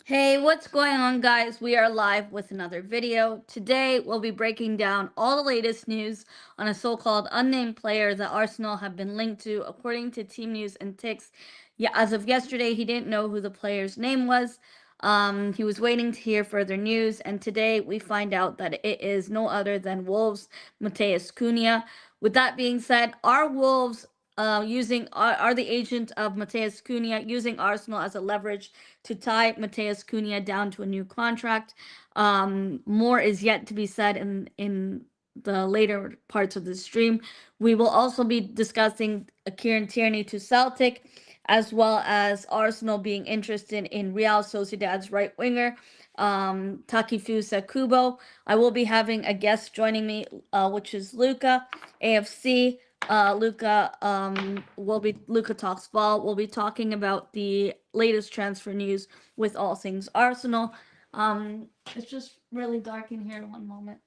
Hey, what's going on, guys? We are live with another video. Today, we'll be breaking down all the latest news on a so called unnamed player that Arsenal have been linked to, according to Team News and Ticks. Yeah, as of yesterday, he didn't know who the player's name was. He was waiting to hear further news, and today we find out that it is no other than Wolves' Mateus Cunha. With that being said, are Wolves are the agent of Mateus Cunha using Arsenal as a leverage to tie Mateus Cunha down to a new contract? More is yet to be said in the later parts of the stream. We will also be discussing Kieran Tierney to Celtic, as well as Arsenal being interested in Real Sociedad's right winger, Takifusa Kubo. I will be having a guest joining me, which is Luca, AFC. Luca talks ball. We'll be talking about the latest transfer news with all things Arsenal. It's just really dark in here. One moment.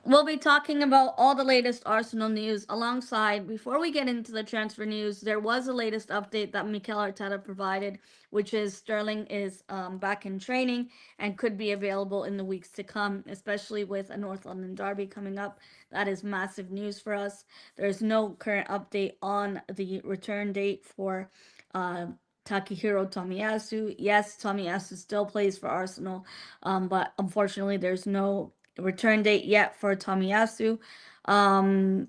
We'll be talking about all the latest Arsenal news alongside. Before we get into the transfer news, there was a latest update that Mikel Arteta provided, which is Sterling is back in training and could be available in the weeks to come, especially with a North London derby coming up. That is massive news for us. There's no current update on the return date for uh, Takehiro Tomiyasu. Yes, Tomiyasu still plays for Arsenal, but unfortunately, there's no return date yet for Tomiyasu. And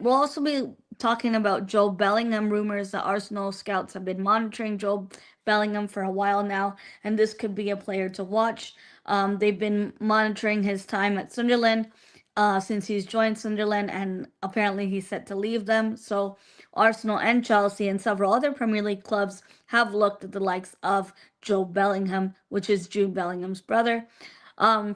we'll also be talking about Joe Bellingham rumors that Arsenal scouts have been monitoring Joe Bellingham for a while now, and this could be a player to watch. They've been monitoring his time at Sunderland since he's joined Sunderland, and apparently he's set to leave them. So Arsenal and Chelsea and several other Premier League clubs have looked at the likes of Joe Bellingham, which is Jude Bellingham's brother.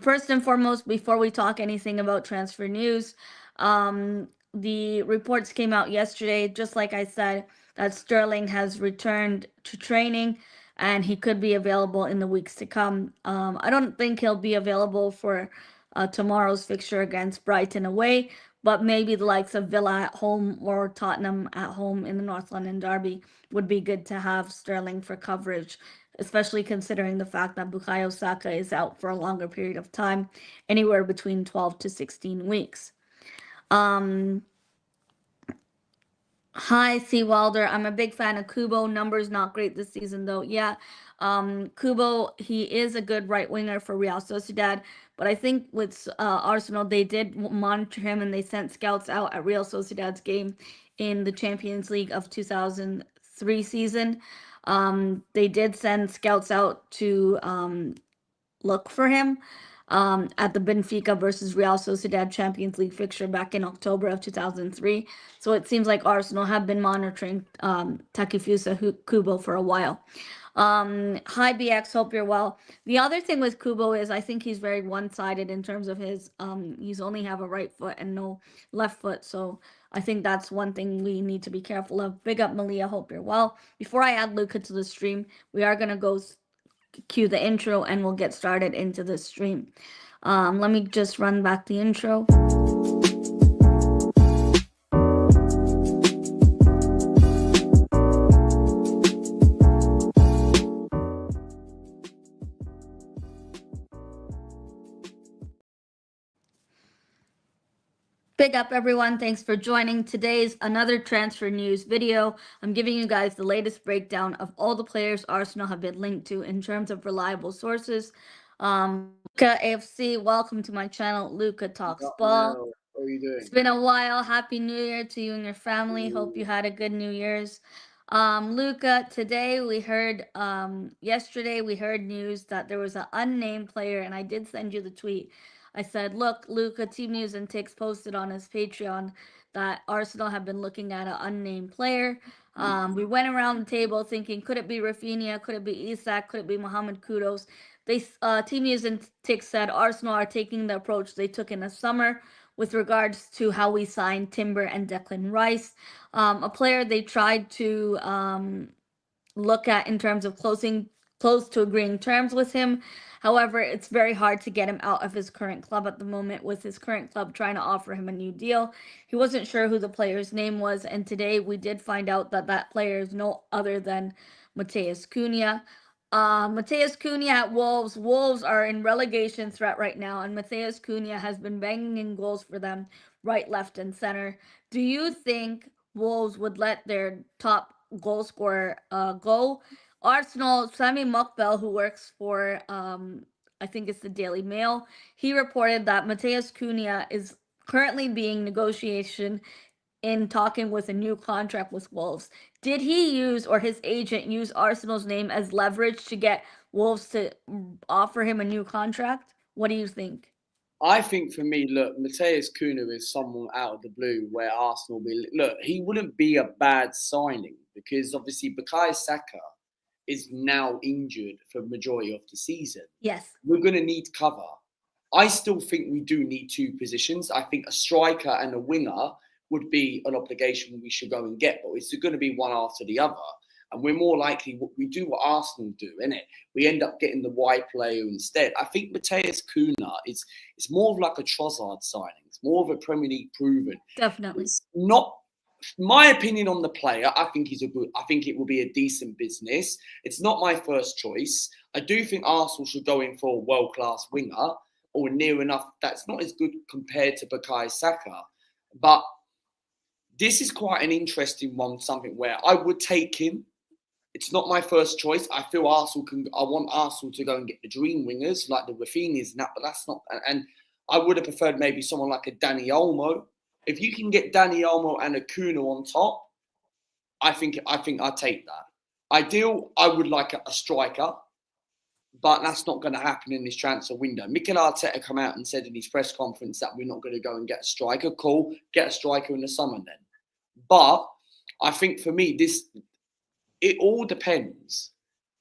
First and foremost, before we talk anything about transfer news, the reports came out yesterday, just like I said, that Sterling has returned to training and he could be available in the weeks to come. I don't think he'll be available for tomorrow's fixture against Brighton away, but maybe the likes of Villa at home or Tottenham at home in the North London derby would be good to have Sterling for coverage, especially considering the fact that Bukayo Saka is out for a longer period of time, anywhere between 12 to 16 weeks. Um, Hi, C. Wilder. I'm a big fan of Kubo. Numbers not great this season, though. Yeah, Kubo, he is a good right winger for Real Sociedad, but I think with Arsenal, they did monitor him and they sent scouts out at Real Sociedad's game in the Champions League of 2003 season. They did send scouts out to look for him at the Benfica versus Real Sociedad Champions League fixture back in October of 2003. So it seems like Arsenal have been monitoring Takifusa Kubo for a while. Hi BX, hope you're well. The other thing with Kubo is I think he's very one-sided in terms of his he's only have a right foot and no left foot. So I think that's one thing we need to be careful of. Big up Malia, hope you're well. Before I add Luca to the stream, we are gonna go cue the intro and we'll get started into the stream. Let me just run back the intro. Big up everyone, thanks for joining today's another transfer news video. I'm giving you guys the latest breakdown of all the players Arsenal have been linked to in terms of reliable sources. Luca AFC, welcome to my channel, Luca Talks Ball. How are you It's doing? been a while. Happy New Year to you and your family. Hope you had a good New Year's. Luca, today we heard, yesterday we heard news that there was an unnamed player, and I did send you the tweet. I said, look, Luca, Team News and Ticks posted on his Patreon that Arsenal have been looking at an unnamed player. We went around the table thinking, could it be Rafinha? Could it be Isak? Could it be Mohamed Kudos? Team News and Ticks said Arsenal are taking the approach they took in the summer with regards to how we signed Timber and Declan Rice, a player they tried to look at in terms of close to agreeing terms with him. However, it's very hard to get him out of his current club at the moment, with his current club trying to offer him a new deal. He wasn't sure who the player's name was, and today we did find out that that player is no other than Mateus Cunha. Mateus Cunha at Wolves. Wolves are in relegation threat right now, and Mateus Cunha has been banging in goals for them right, left, and center. Do you think Wolves would let their top goal scorer go? Arsenal, Sami Mokbel, who works for I think it's the Daily Mail, he reported that Mateus Cunha is currently being negotiation in talking with a new contract with Wolves. Did he use, or his agent use, Arsenal's name as leverage to get Wolves to offer him a new contract? What do you think? I think for me, look, Mateus Cunha is someone out of the blue where Arsenal will look. He wouldn't be a bad signing because obviously Bukayo Saka is now injured for the majority of the season. Yes. We're going to need cover. I still think we do need two positions. I think a striker and a winger would be an obligation we should go and get, but it's going to be one after the other. And we're more likely we do what Arsenal do, innit? We end up getting the wide player instead. I think Mateus Cunha is it's more of like a Trossard signing. It's more of a Premier League proven. Definitely. It's not my opinion on the player. I think he's a good. I think it will be a decent business. It's not my first choice. I do think Arsenal should go in for a world-class winger or near enough. That's not as good compared to Bukayo Saka, but this is quite an interesting one. Something where I would take him. It's not my first choice. I feel Arsenal can. I want Arsenal to go and get the dream wingers like the Rafinhas and that, but that's not. And I would have preferred maybe someone like a Dani Olmo. If you can get Dani Olmo and a Cunha on top, I think I'd take that. Ideal, I would like a striker, but that's not going to happen in this transfer window. Mikel Arteta come out and said in his press conference that we're not going to go and get a striker. Cool, get a striker in the summer then. But I think for me, it all depends.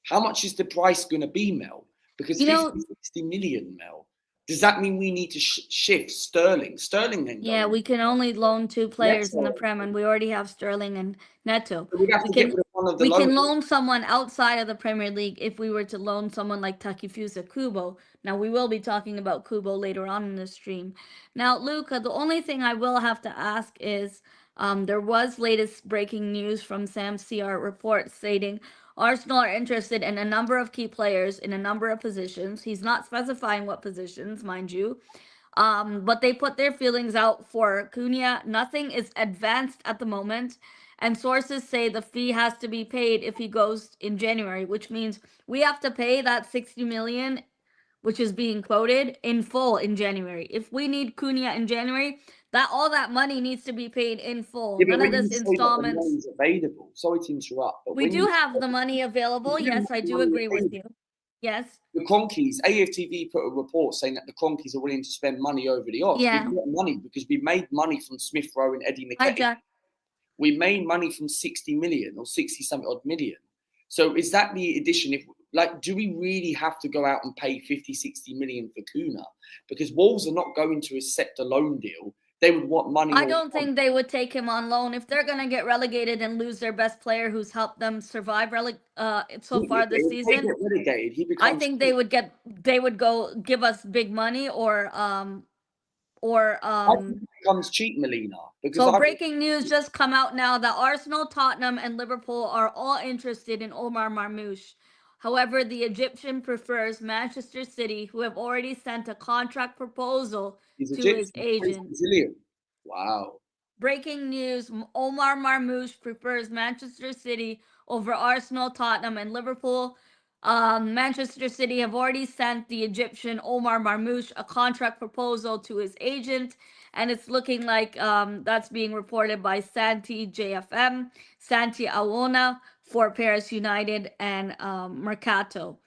How much is the price going to be, Mel? Because 50, 60 million, Mel. Does that mean we need to shift Sterling? Sterling then Yeah, we can only loan two players in the Prem, and we already have Sterling and Neto. So we'd have to get rid of one of the we can loan someone outside of the Premier League if we were to loan someone like Takifusa Kubo. Now, we will be talking about Kubo later on in the stream. Now, Luca, the only thing I will have to ask is there was latest breaking news from Sam CR report stating Arsenal are interested in a number of key players in a number of positions. He's not specifying what positions, mind you. But they put their feelings out for Cunha. Nothing is advanced at the moment. And sources say the fee has to be paid if he goes in January, which means we have to pay that 60 million, which is being quoted, in full in January. If we need Cunha in January, that all that money needs to be paid in full. Yeah, None of this installments. Available. Sorry to interrupt, but we do have the money available. Yes, I do agree with you. Yes. The Cronkies, AFTV put a report saying that the Cronkies are willing to spend money over the odds. Yeah. We've got money because we made money from Smith Rowe and Eddie McKay. We made money from 60 million or 60 something odd million. So is that the addition? If do we really have to go out and pay 50, 60 million for Cunha? Because Wolves are not going to accept a loan deal. They would want money. I don't think they would take him on loan if they're going to get relegated and lose their best player who's helped them survive so far this season. Get relegated, I think they would go give us big money or becomes cheap, Melina. So breaking news just come out now that Arsenal, Tottenham, and Liverpool are all interested in Omar Marmoush. However, the Egyptian prefers Manchester City, who have already sent a contract proposal to his agent. Wow. Breaking news, Omar Marmoush prefers Manchester City over Arsenal, Tottenham, and Liverpool. Manchester City have already sent the Egyptian Omar Marmoush a contract proposal to his agent, and it's looking like that's being reported by Santi JFM, Santi Awona for Paris United, and Mercato.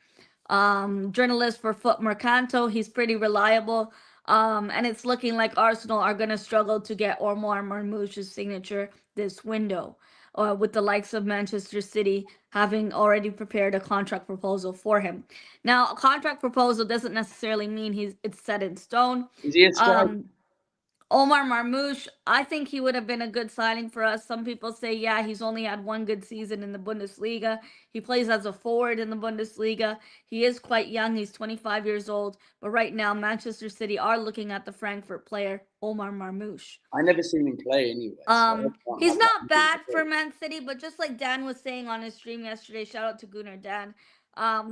Journalist for Foot Mercato, he's pretty reliable. And it's looking like Arsenal are going to struggle to get Omar Marmoush's signature this window, with the likes of Manchester City having already prepared a contract proposal for him. Now, a contract proposal doesn't necessarily mean it's set in stone. Is he a striker? Omar Marmoush, I think he would have been a good signing for us. Some people say, yeah, he's only had one good season in the Bundesliga. He plays as a forward in the Bundesliga. He is quite young. He's 25 years old. But right now, Manchester City are looking at the Frankfurt player, Omar Marmoush. I never seen him play anyway. He's not bad for Man City, but just like Dan was saying on his stream yesterday, shout out to Gunnar Dan.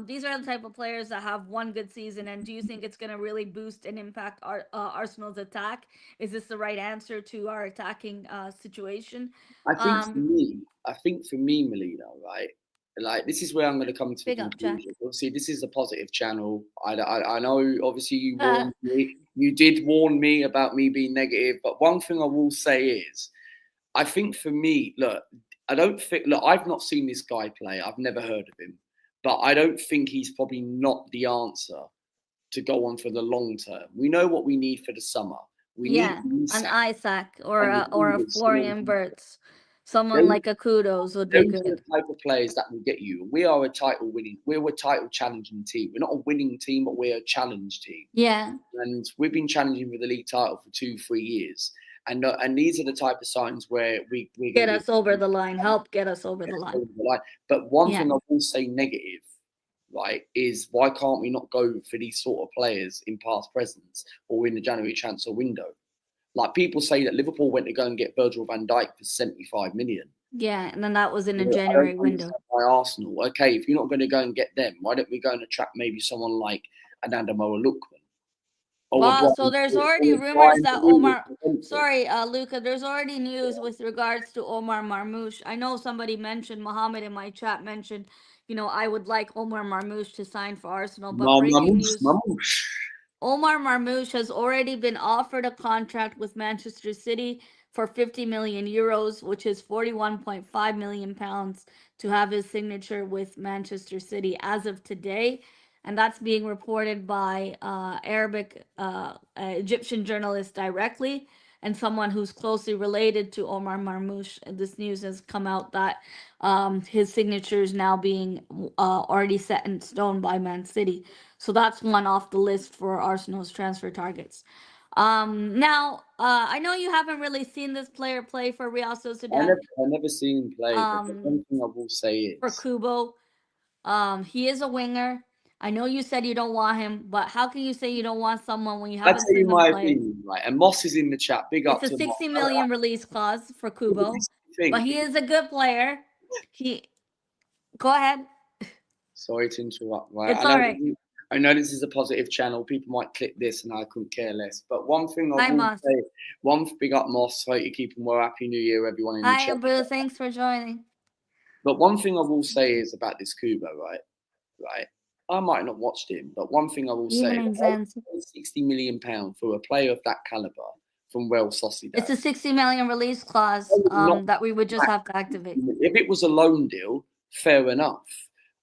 These are the type of players that have one good season. And do you think it's going to really boost and impact Arsenal's attack? Is this the right answer to our attacking situation? Um, I think for me, Melina, right? Like this is where I'm going to come to the Big up, conclusion. Jack. Obviously, this is a positive channel. I know. Obviously, you warned me. You did warn me about me being negative. But one thing I will say is, I think for me, look, I don't think. Look, I've not seen this guy play. I've never heard of him. But I don't think he's probably not the answer to go on for the long term. We know what we need for the summer. We need Yeah, an Isak Isaac and the or a Kubo. Florian Burts. Someone Those like a Kudos would be those are the good. type of players that will get you. We are a title winning. We're a title challenging team. We're not a winning team, but we're a challenge team. Yeah, And we've been challenging for the league title for 2-3 years. And these are the type of signs where we're going get to be us over the line. Help get us over the line. over the line. But one Yeah. thing I will say negative, right, is why can't we not go for these sort of players in past presence or in the January transfer window? Like people say that Liverpool went to go and get Virgil van Dijk for 75 million. Yeah, and then that was in a I don't January window. understand why Arsenal. Okay, if you're not going to go and get them, why don't we go and attract maybe someone like Ananda Lookman or a Well, so there's already rumors Brian that Maguire Omar. from Brentford? Sorry, Luca. There's already news with regards to Omar Marmoush. I know somebody mentioned Mohammed in my chat mentioned, I would like Omar Marmoush to sign for Arsenal. But breaking news: Mamouche. Omar Marmoush has already been offered a contract with Manchester City for 50 million euros, which is 41.5 million pounds, to have his signature with Manchester City as of today. And that's being reported by Arabic Egyptian journalists directly and someone who's closely related to Omar Marmoush. This news has come out that his signature is now being already set in stone by Man City. So that's one off the list for Arsenal's transfer targets. Now, I know you haven't really seen this player play for Real Sociedad. I never seen him play, but the Um, one thing I will say for is, Kubo, he is a winger. I know you said you don't want him, but how can you say you don't want someone when you I'll haven't tell you seen them my play? opinion, right? And Moss is in the chat. Big It's up a to Moss. 60 million release clause for This Kubo, is the thing. but he is a good player. He Go ahead. Sorry to interrupt, right? It's all right. I know this is a positive channel. People might click this and I couldn't care less. But one thing I Hi, will Moss. say, big up Moss. Hope you keep them well. Happy New Year, everyone in the Hi, chat. Abu. Thanks for joining. But one thing I will say is about this Kubo, right? Right. I might not watched him, but one thing I will say, Evening, Zanzi. £60 million for a player of that caliber from Real It's Sociedad. a 60 million release clause Not that we would just have to activate. if it was a loan deal, fair enough.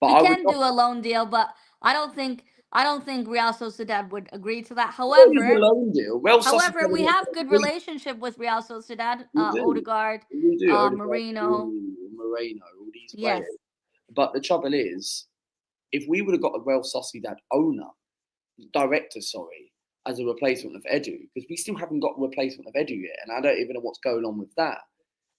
But We I would can not. do a loan deal, but I don't think Real Sociedad would agree to that. It was a However, loan deal. Real Sociedad however, are we not have going good to agree. relationship with Real Sociedad, We do. Odegaard, We do. Odegaard, Marino. Moreno, all these Yes. players. But the trouble is, if we would have got a Real Sociedad director, sorry, as a replacement of Edu, because we still haven't got a replacement of Edu yet, and I don't even know what's going on with that.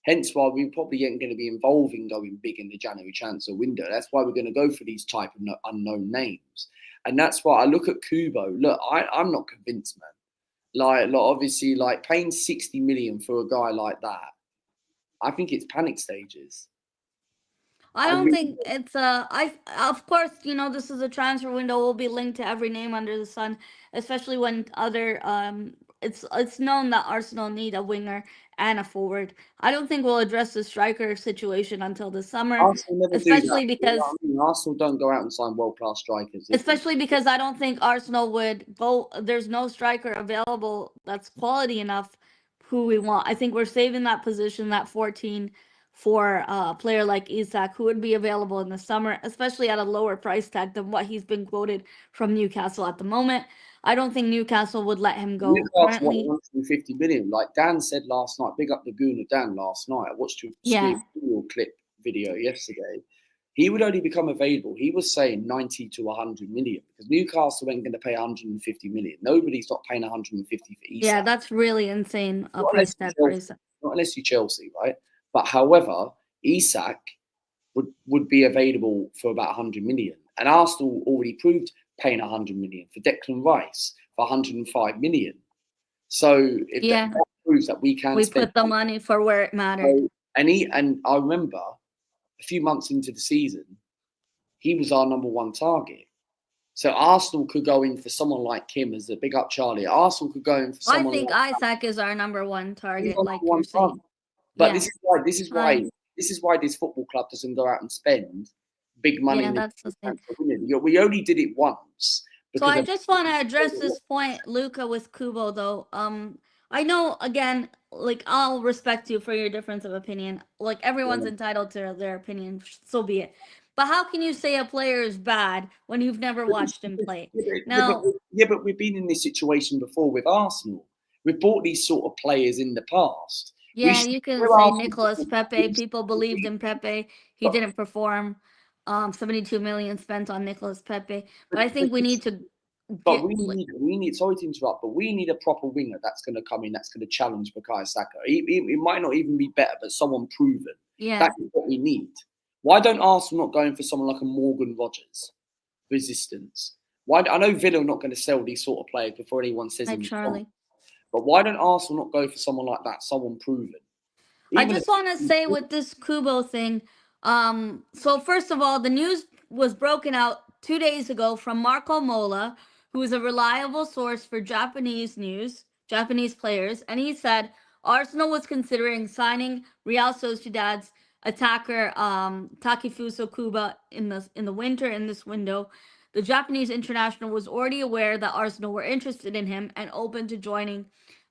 Hence why we probably ain't going to be involved in going big in the January transfer window. That's why we're going to go for these type of unknown names. And that's why I look at Kubo. Look, I'm not convinced, man. Like obviously, like paying 60 million for a guy like that, I think it's panic stages. I I don't really think it's I of course this is a transfer window will be linked to every name under the sun, especially when other it's known that Arsenal need a winger and a forward. I don't think we'll address the striker situation until the summer, Arsenal never do that. especially You know what because I mean? Arsenal don't go out and sign world class strikers. I don't think Arsenal would go. There's no striker available that's quality enough who we want. I think we're saving that position, that 14, for a player like Isak, who would be available in the summer, especially at a lower price tag than what he's been quoted from Newcastle at the moment. I don't think Newcastle would let him go Newcastle want currently. 150 million. Like Dan said last night, big up the Guna Dan last night. I watched your Yeah. clip video yesterday. He would only become available. He was saying 90 to 100 million because Newcastle ain't going to pay 150 million. Nobody's not paying 150 for Yeah, Isak. that's really insane Not price unless you're tag for Chelsea. Isak. Not unless you're Chelsea, right? But however, Isak would be available for about 100 million. And Arsenal already proved paying 100 million for Declan Rice for 105 million. So if that Yeah, proves that we can we spend put the money for where it mattered. so, and I remember a few months into the season, he was our number one target. So Arsenal could go in for someone like him as a big up Charlie. Arsenal could go in for I someone think like Isaac is our number one he's target, our number like you're one target. saying. But Yeah, I this is why this football club doesn't go out and spend big money yeah, in the that's the thing. transfer window. We only did it once So because I of just want to address this point, Luca, with Kubo though. I know again, like I'll respect you for your difference of opinion. Like everyone's yeah. entitled to their opinion, so be it. But how can you say a player is bad when you've never watched him play? Now, But we've been in this situation before with Arsenal. We've bought these sort of players in the past. We yeah, should, you can we're say Arsenal Nicolas fans, Pepe. People believed in Pepe. He but, didn't perform. 72 million spent on Nicolas Pepe. But but, I but, think we need to but get. we need. Sorry to interrupt, but we need a proper winger that's going to come in. That's going to challenge Bukayo Saka. It might not even be better, but someone proven. That Yeah, is what we need. Why don't Arsenal not go in for someone like a Morgan Rogers? Resistance. Why? I know Villa are not going to sell these sort of players before anyone says hi anything wrong. Charlie. But why don't Arsenal not go for someone like that, someone proven? I Even if just want to say with this Kubo thing, so first of all, the news was broken out 2 days ago from Marco Mola, who is a reliable source for Japanese news, Japanese players, and he said Arsenal was considering signing Real Sociedad's attacker Takefusa Kuba in the winter in this window. The Japanese international was already aware that Arsenal were interested in him and open to joining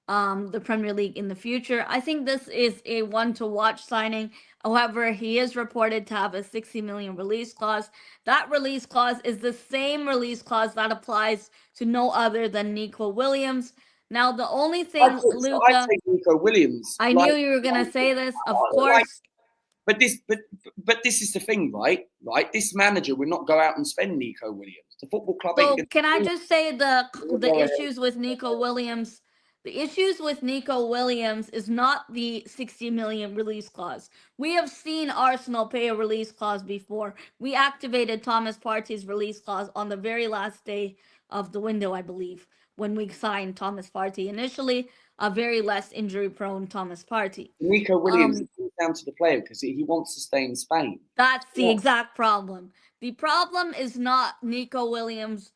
the Premier League in the future. I think this is a one to watch signing. However, he is reported to have a 60 million release clause. That release clause is the same release clause that applies to no other than Nico Williams. Now, the only thing, I Luca, take Nico Williams, I knew you were going to say this. Of like, course. but this is the thing, right? Right, this manager would not go out and spend Nico Williams. The football club ain't So going can I to just say the go ahead. issues with Nico Williams? The issues with Nico Williams is not the 60 million release clause. We have seen Arsenal pay a release clause before. We activated Thomas Partey's release clause on the very last day of the window, I believe, when we signed Thomas Partey initially, a very less injury prone Thomas Partey. Nico Williams Um, is down to the player because he wants to stay in Spain. That's the Yeah. exact problem. The problem is not Nico Williams'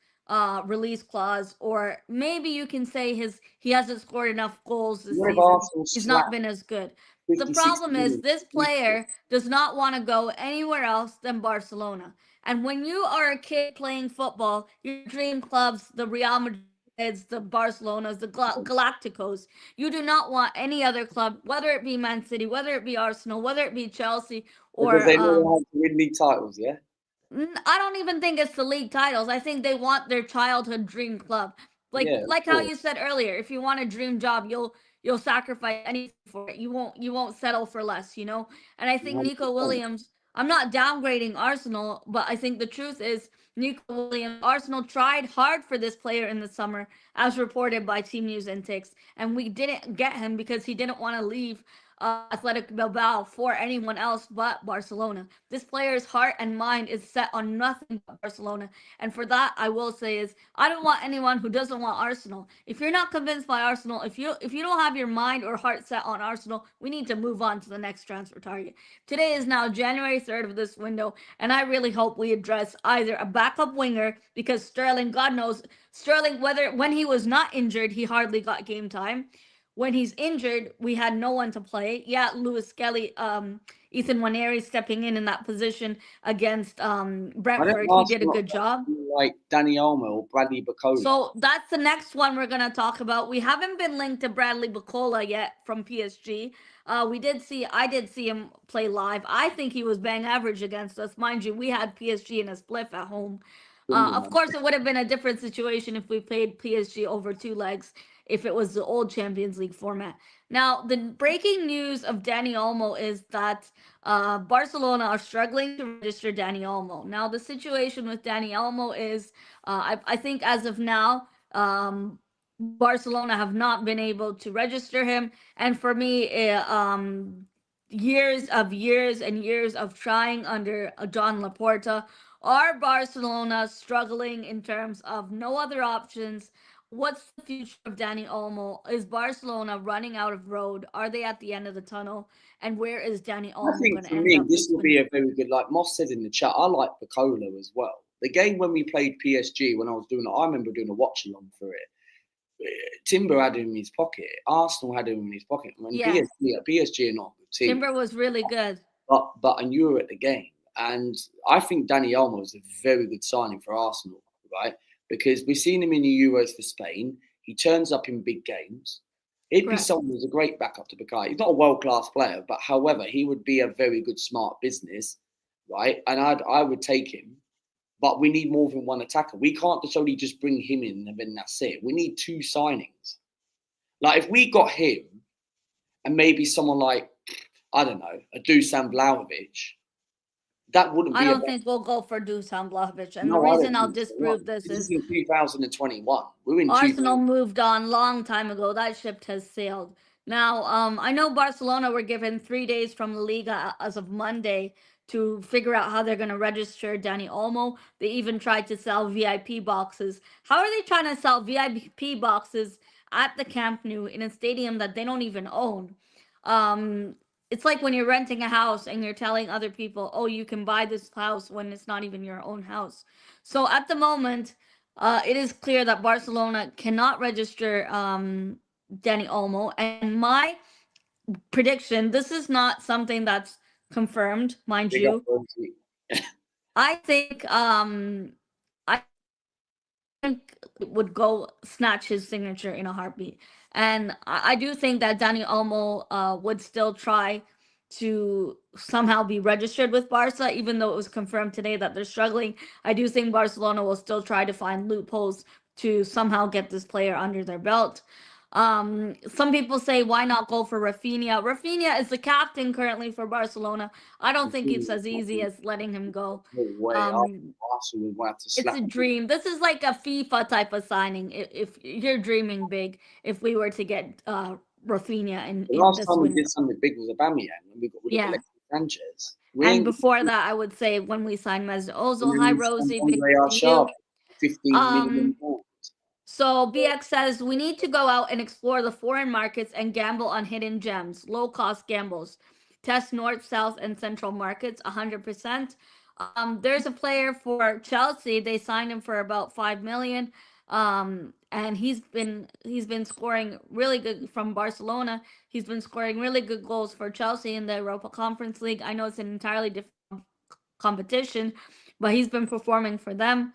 release clause, or maybe you can say he hasn't scored enough goals this What if season. Arsenal He's not slapped been as good. The 50, 60 problem is million? this player does not want to go anywhere else than Barcelona. And when you are a kid playing football, your dream clubs, the Real Madrids, the Barcelonas, the Galacticos, you do not want any other club, whether it be Man City, whether it be Arsenal, whether it be Chelsea, Because or they know how to win league titles, yeah? I don't even think it's the league titles. I think they want their childhood dream club. Like Yeah, of like how you course. said earlier, if you want a dream job, you'll sacrifice anything for it. You won't settle for less, you know? And I think Nico 100%. Williams, I'm not downgrading Arsenal, but I think the truth is Nico Williams, Arsenal tried hard for this player in the summer, as reported by Team News and Ticks, and we didn't get him because he didn't want to leave Athletic Bilbao for anyone else but Barcelona. This player's heart and mind is set on nothing but Barcelona. And for that, I will say is I don't want anyone who doesn't want Arsenal. If you're not convinced by Arsenal, if you don't have your mind or heart set on Arsenal, we need to move on to the next transfer target. Today is now January 3rd of this window, and I really hope we address either a backup winger because Sterling, God knows, Sterling, whether when he was not injured, he hardly got game time. When he's injured, we had no one to play. Yeah, Lewis Kelly, Ethan Waneri stepping in that position against I don't Brentford. He ask did a not good job. like Danny Olmo or Bradley Bacola. So that's the next one we're gonna talk about. We haven't been linked to Bradley Bacola yet from PSG. I did see him play live. I think he was bang average against us, mind you. We had PSG in a spliff at home. Of course, it would have been a different situation if we played PSG over two legs, if it was the old Champions League format. Now, the breaking news of Dani Olmo is that Barcelona are struggling to register Dani Olmo. Now, the situation with Dani Olmo is, I think as of now, Barcelona have not been able to register him. And for me, years and years of trying under John Laporta, are Barcelona struggling in terms of no other options? What's the future of Danny Olmo? Is Barcelona running out of road? Are they at the end of the tunnel? And where is Danny I Olmo think going to for end me, up this this will be a window? very good. Like Moss said in the chat, I like Piccolo as well. The game when we played PSG, when I was doing it, I remember doing a watch along for it. Timber had him in his pocket. Arsenal had him in his pocket. When Yeah, PSG are not a good team, Timber was really good. but and you were at the game, and I think Danny Olmo is a very good signing for Arsenal, right? Because we've seen him in the Euros for Spain. He turns up in big games. He'd be Correct. someone who's a great backup to Bakai. He's not a world class player, but however, he would be a very good, smart business, right? And I would take him. But we need more than one attacker. We can't just only just bring him in and then that's it. We need two signings. Like if we got him and maybe someone like I don't know a Dusan Vlahovic, that wouldn't I be a don't bad. think we'll go for Dusan Vlahovic. And the No, I reason don't I'll think so. Not. disprove this This is is in 2021. We're in Arsenal 2000. moved on long time ago. That ship has sailed. Now, I know Barcelona were given 3 days from La Liga as of Monday to figure out how they're going to register Danny Olmo. They even tried to sell VIP boxes. How are they trying to sell VIP boxes at the Camp Nou in a stadium that they don't even own? Um, it's like when you're renting a house and you're telling other people, "Oh, you can buy this house," when it's not even your own house. So at the moment, it is clear that Barcelona cannot register Danny Olmo. And my prediction, this is not something that's confirmed, mind Big up, you. Rosie. I think I think would go snatch his signature in a heartbeat. And I do think that Dani Olmo would still try to somehow be registered with Barca, even though it was confirmed today that they're struggling. I do think Barcelona will still try to find loopholes to somehow get this player under their belt. Some people say, why not go for Rafinha? Rafinha is the captain currently for Barcelona. I don't think it's as easy as letting him go. No way. Um, Arsenal would have to it's slap a him. dream. This is like a FIFA type of signing. If you're dreaming big, if we were to get Rafinha The in last this time we did window, something big was Aubameyang when we got rid of yeah. Alexis Sanchez. We And ain't before that, I would say when we signed Mesut and Ozil. then Hi, we signed Rosie. Big Andre up to Arshavin, you. 15 million Um, pounds. So BX says we need to go out and explore the foreign markets and gamble on hidden gems, low cost gambles. Test north, south, and central markets 100%. There's a player for Chelsea. They signed him for about 5 million. And he's been scoring really good from Barcelona. He's been scoring really good goals for Chelsea in the Europa Conference League. I know it's an entirely different competition, but he's been performing for them.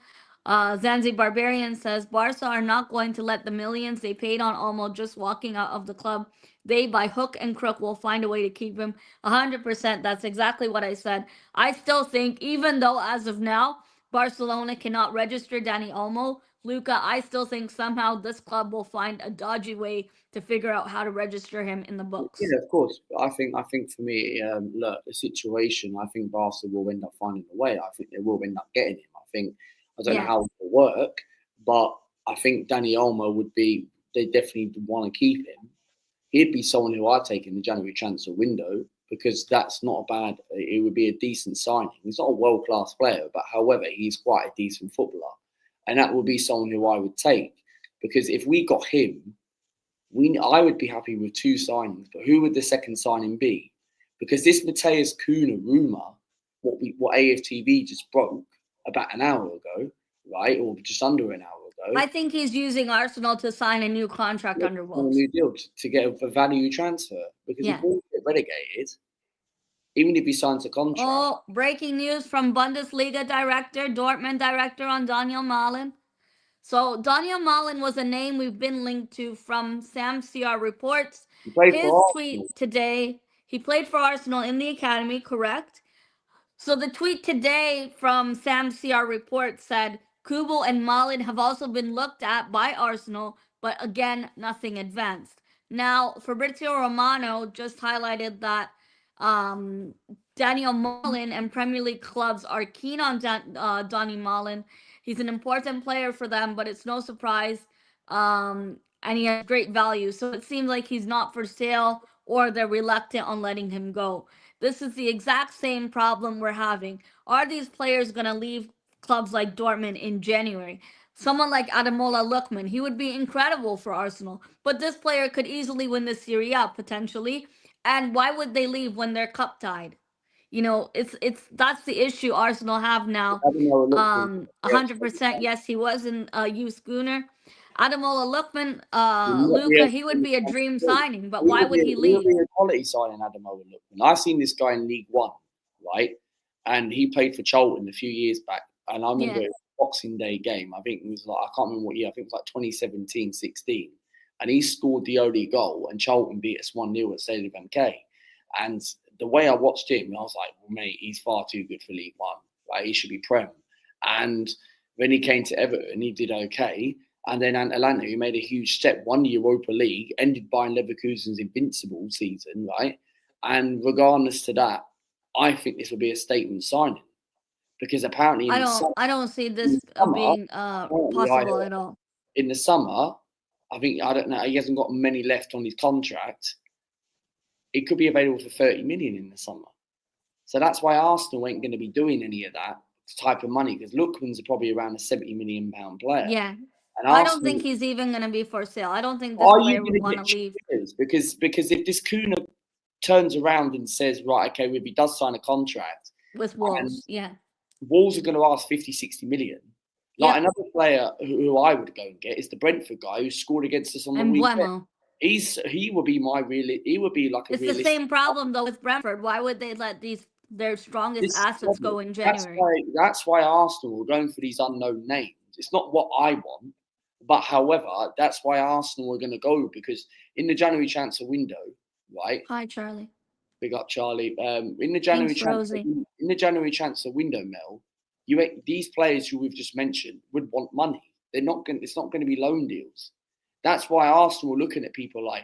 Zanzi Barbarian says Barca are not going to let the millions they paid on Olmo just walking out of the club. They, by hook and crook, will find a way to keep him. 100%. That's exactly what I said. I still think, even though as of now, Barcelona cannot register Danny Olmo, Luca, I still think somehow this club will find a dodgy way to figure out how to register him in the books. Yeah, of course. I think for me, look, the situation. I think Barca will end up finding a way. I think they will end up getting him. I don't know Yeah. how it will work, but I think Danny Olmo would be. They definitely want to keep him. He'd be someone who I'd take in the January transfer window because that's not a bad. It would be a decent signing. He's not a world class player, but however, he's quite a decent footballer, and that would be someone who I would take because if we got him, I would be happy with two signings, but who would the second signing be? Because this Mateus Cunha rumor, what AFTV just broke about an hour ago, right, or just under an hour ago, I think he's using Arsenal to sign a new contract let's under sign a Wolves. new deal to get a value transfer. Because if Yeah. we get relegated, even if he signs a contract, Oh, breaking news from Bundesliga director, Dortmund director on Daniel Malen. So Daniel Malen was a name we've been linked to from Sam CR reports. he played for His Arsenal. tweet today, he played for Arsenal in the academy, correct? So the tweet today from Sam CR Report said Kubo and Malin have also been looked at by Arsenal, but again, nothing advanced. Now, Fabrizio Romano just highlighted that um, Daniel Malin and Premier League clubs are keen on Donny Malin. He's an important player for them, but it's no surprise. And he has great value. So it seems like he's not for sale or they're reluctant on letting him go. This is the exact same problem we're having. Are these players going to leave clubs like Dortmund in January. Someone like Ademola Lookman, he would be incredible for Arsenal. But this player could easily win the Serie A potentially. And why would they leave when they're cup tied? It's that's the issue Arsenal have now. I don't know. Look, 100%. Yes, he was in youth schooner. Ademola Lookman, not Luca, he would be a dream signing, but why would he he would leave? be a quality signing, Adam Owen Lookman. I've seen this guy in League One, right? And he played for Charlton a few years back. And I remember Yes. it was a Boxing Day game. I think it was like, I can't remember what year. I think it was like 2017, 16. And he scored the only goal, and Charlton beat us 1-0 at Stadium MK. And the way I watched him, I was like, well, mate, he's far too good for League One. Like, he should be Prem. And when he came to Everton, he did okay. And then Atalanta, who made a huge step, won the Europa League, ended Bayern Leverkusen's invincible season, right? And regardless to that, I think this will be a statement signing because apparently I don't I don't see this summer, being apparently possible at all. in the summer, I don't know, he hasn't got many left on his contract. It could be available for 30 million in the summer. So that's why Arsenal ain't going to be doing any of that type of money because Lookman's probably around a 70 million pound player. Yeah. And I don't Arsenal, think he's even going to be for sale. I don't think this are you player going would to want get to leave cheaters? Because if this Cunha turns around and says, right, okay, if he does sign a contract, with and Wolves. Yeah. Wolves are going to ask 50, 60 million. Like Yep. another player who I would go and get is the Brentford guy who scored against us on the And weekend. Bueno. He would be he would be like a It's the realistic. same problem though with Brentford. Why would they let these their strongest This is the assets problem. go in January? That's why Arsenal are going for these unknown names. It's not what I want, but however, that's why Arsenal are going to go because in the January transfer window, right? Hi, Charlie. Big up Charlie. Thanks, Rosie. In the January transfer window, Mel, these players who we've just mentioned would want money. They're not going. It's not going to be loan deals. That's why Arsenal are looking at people like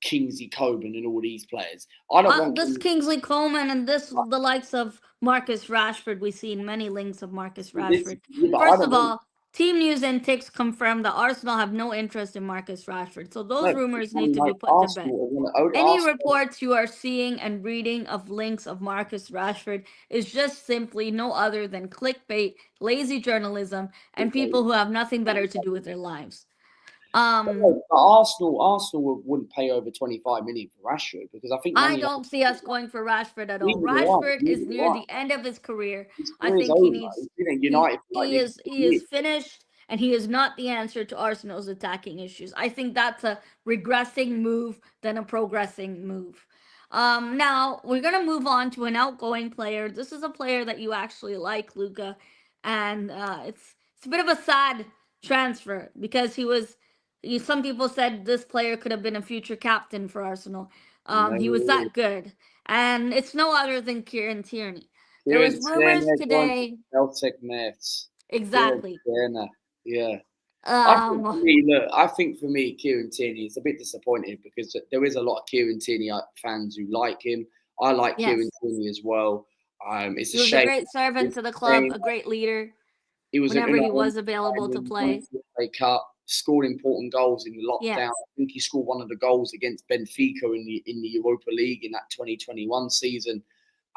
Kingsley Coman and all these players. I don't want. This Kingsley Coman and this the likes of Marcus Rashford. We've seen many links of Marcus This, Rashford. but I First don't of want. all, Team News and Ticks confirmed that Arsenal have no interest in Marcus Rashford. So those No, rumors need someone to be like put to bed. Arsenal. Any Arsenal. reports you are seeing and reading of links of Marcus Rashford is just simply no other than clickbait, lazy journalism, and people who have nothing better to do with their lives. Um, But Arsenal wouldn't pay over 25 million for Rashford because I think Man I United. don't see us going for Rashford at all. Neither do I. Rashford is Neither do near I. the end of his career. His I career's think he over. needs He's been at he United for like he nearly is 10 he is years. finished and he is not the answer to Arsenal's attacking issues. I think that's a regressing move than a progressing move. Now we're gonna move on to an outgoing player. This is a player that you actually like, Luca, and it's a bit of a sad transfer because some people said this player could have been a future captain for Arsenal. He was No, that good, and it's no other than Kieran Tierney. There was Kieran rumors Tierney going to today. Celtic, mate. Kieran Exactly. Tierney, yeah. Um, I think for me, Kieran Tierney is a bit disappointed because there is a lot of Kieran Tierney fans who like him. I like Kieran yes, Tierney as well. It's he a was a shame. great servant It's to the a club, shame a great leader he was in whenever a he was time available to when he went play. to the FA Cup, scored important goals in the lockdown. Yes. I think he scored one of the goals against Benfica in the Europa League in that 2021 season.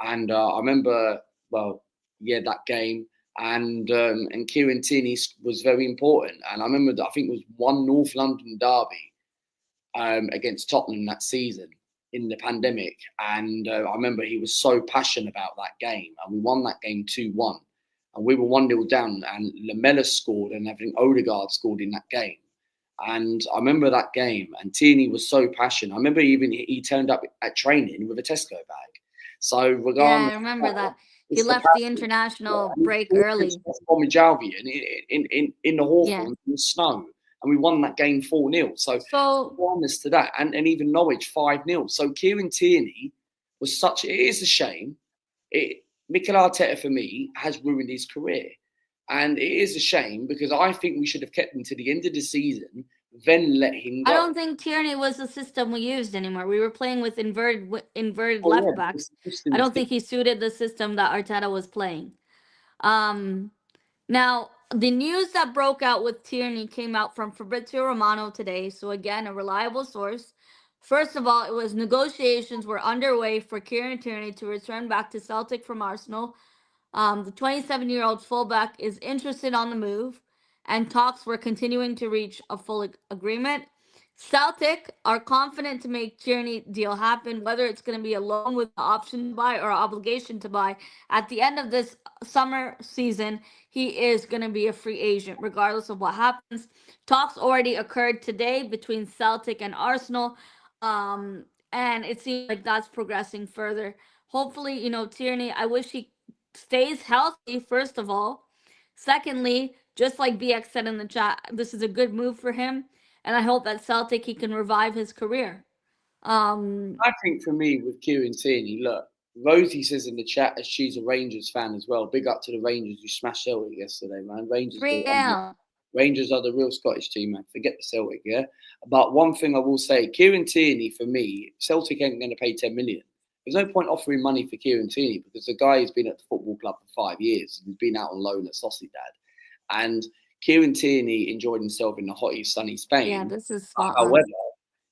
And I remember, well, yeah, that game. And Kieran Tierney was very important. And I remember that I think it was one North London derby against Tottenham that season in the pandemic. And I remember he was so passionate about that game. And we won that game 2-1. And we were 1-0 down. And Lamela scored. And I think Odegaard scored in that game. And I remember that game. And Tierney was so passionate. I remember even he turned up at training with a Tesco bag. So Yeah, regardless I of remember that, that. He it's the left the passion. international And he break scored early. against West Bromwich Albion in the Yeah. Hawthorns in the snow. And we won that game 4-0. So So honest to that, and even Norwich 5-0. So Kieran Tierney was such. It is a shame. Mikel Arteta for me has ruined his career, and it is a shame because I think we should have kept him to the end of the season, then let him I go. don't think Tierney was the system we used anymore. We were playing with inverted Oh yeah, left because backs. the I system's don't think different. he suited the system that Arteta was playing. Um, Now, the news that broke out with Tierney came out from Fabrizio Romano today, so again, a reliable source. First of all, it was negotiations were underway for Kieran Tierney to return back to Celtic from Arsenal. The 27-year-old fullback is interested on the move, and talks were continuing to reach a full agreement. Celtic are confident to make Tierney deal happen, whether it's going to be a loan with the option to buy or obligation to buy. At the end of this summer season, he is going to be a free agent, regardless of what happens. Talks already occurred today between Celtic and Arsenal, and it seems like that's progressing further. Hopefully, Tierney, I wish he stays healthy, first of all. Secondly, just like BX said in the chat, this is a good move for him, and I hope that Celtic he can revive his career. Um, I think for me with Kieran Tierney, look, Rosie says in the chat as she's a Rangers fan as well. Big up to the Rangers who smashed Celtic yesterday, man. three L. Rangers are the real Scottish team, man. Forget the Celtic, yeah. But one thing I will say, Kieran Tierney for me, Celtic ain't going to pay 10 million. There's no point offering money for Kieran Tierney because the guy has been at the football club for 5 years. He's been out on loan at Sociedad, and Kieran Tierney enjoyed himself in the hotty, sunny Yeah, Spain. this is spot However, on.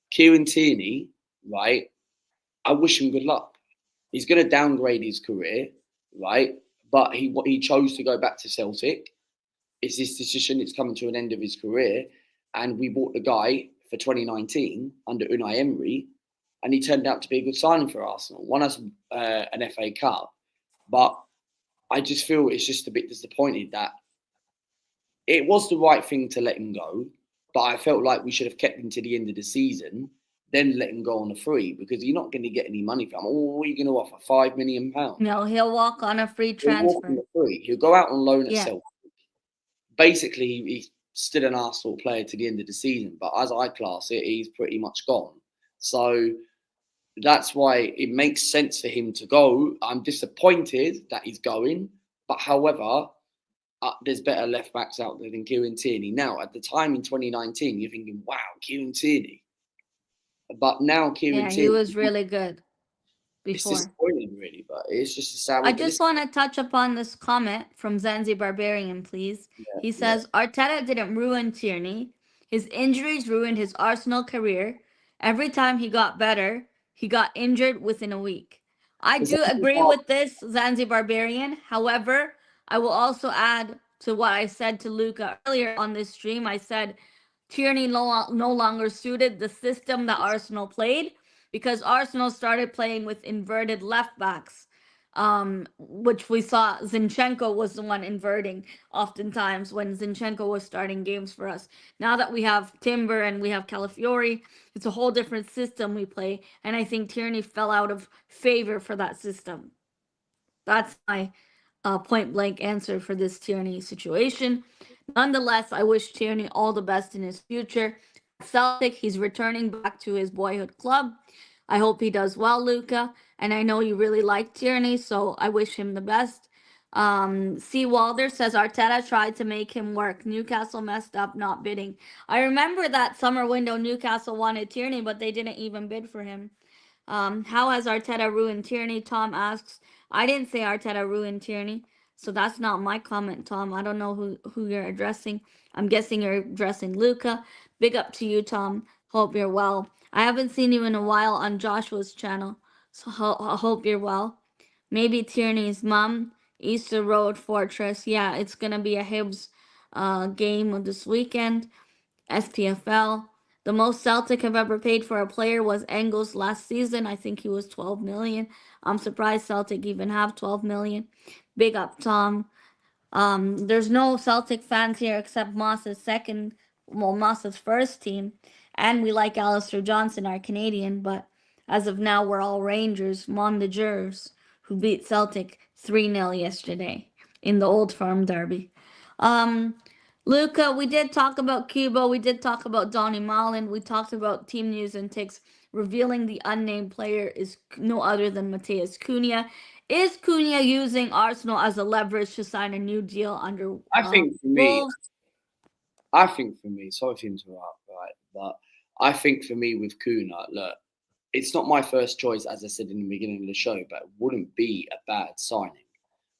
Kieran Tierney, right? I wish him good luck. He's going to downgrade his career, right? But he chose to go back to Celtic. It's his decision. It's coming to an end of his career, and we bought the guy for 2019 under Unai Emery, and he turned out to be a good signing for Arsenal. Won us an FA Cup, but I just feel it's just a bit disappointed that it was the right thing to let him go, but I felt like we should have kept him to the end of the season, then let him go on a free because you're not going to get any money from him. Oh, what are you going to offer? £5 million? No, he'll walk on a free He'll walk on transfer. a free. He'll go out on loan at Yeah. Celtic. Basically, he's still an Arsenal player to the end of the season, but as I class it, he's pretty much gone. So that's why it makes sense for him to go. I'm disappointed that he's going, but however, there's better left backs out there than Kieran Tierney. Now, at the time in 2019, you're thinking, wow, Kieran Tierney. But now Kieran Yeah, he Tierney, was really good it's before. disappointing, really, but it's just a sour. I But just want to touch upon this comment from Zanzi Barbarian, please. yeah, He yeah. says Arteta didn't ruin Tierney. His injuries ruined his Arsenal career. Every time he got better, he got injured within a week. I do agree with this, Zanzi Barbarian. However, I will also add to what I said to Luca earlier on this stream. I said Tierney no longer suited the system that Arsenal played because Arsenal started playing with inverted left backs, which we saw Zinchenko was the one inverting oftentimes when Zinchenko was starting games for us. Now that we have Timber and we have Calafiori, it's a whole different system we play, and I think Tierney fell out of favor for that system. That's my point blank answer for this Tierney situation. Nonetheless, I wish Tierney all the best in his future. At Celtic, he's returning back to his boyhood club. I hope he does well, Luca. And I know you really like Tierney, so I wish him the best. C. Walder says Arteta tried to make him work. Newcastle messed up not bidding. I remember that summer window Newcastle wanted Tierney, but they didn't even bid for him. How has Arteta ruined Tierney? Tom asks. I didn't say Arteta ruined Tierney, so that's not my comment, Tom. I don't know who you're addressing. I'm guessing you're addressing Luca. Big up to you, Tom. Hope you're well. I haven't seen you in a while on Joshua's channel, so I hope you're well. Maybe Tierney's mom, Easter Road Fortress. Yeah, it's gonna be a Hibs game this weekend. SPFL. The most Celtic have ever paid for a player was Engels last season. I think he was 12 million. I'm surprised Celtic even have 12 million. Big up Tom. There's no Celtic fans here except Moss's first team, and we like Alistair Johnson, our Canadian. But as of now, we're all Rangers, Mondagers, who beat Celtic 3-0 yesterday in the Old Firm Derby. Um, Luca, we did talk about Kubo. We did talk about Donny Mullen. We talked about team news and ticks revealing the unnamed player is no other than Mateus Cunha. Is Cunha using Arsenal as a leverage to sign a new deal under I think for me, Wolves? sorry to interrupt, right? But I think for me with Cunha, look, it's not my first choice, as I said in the beginning of the show, but it wouldn't be a bad signing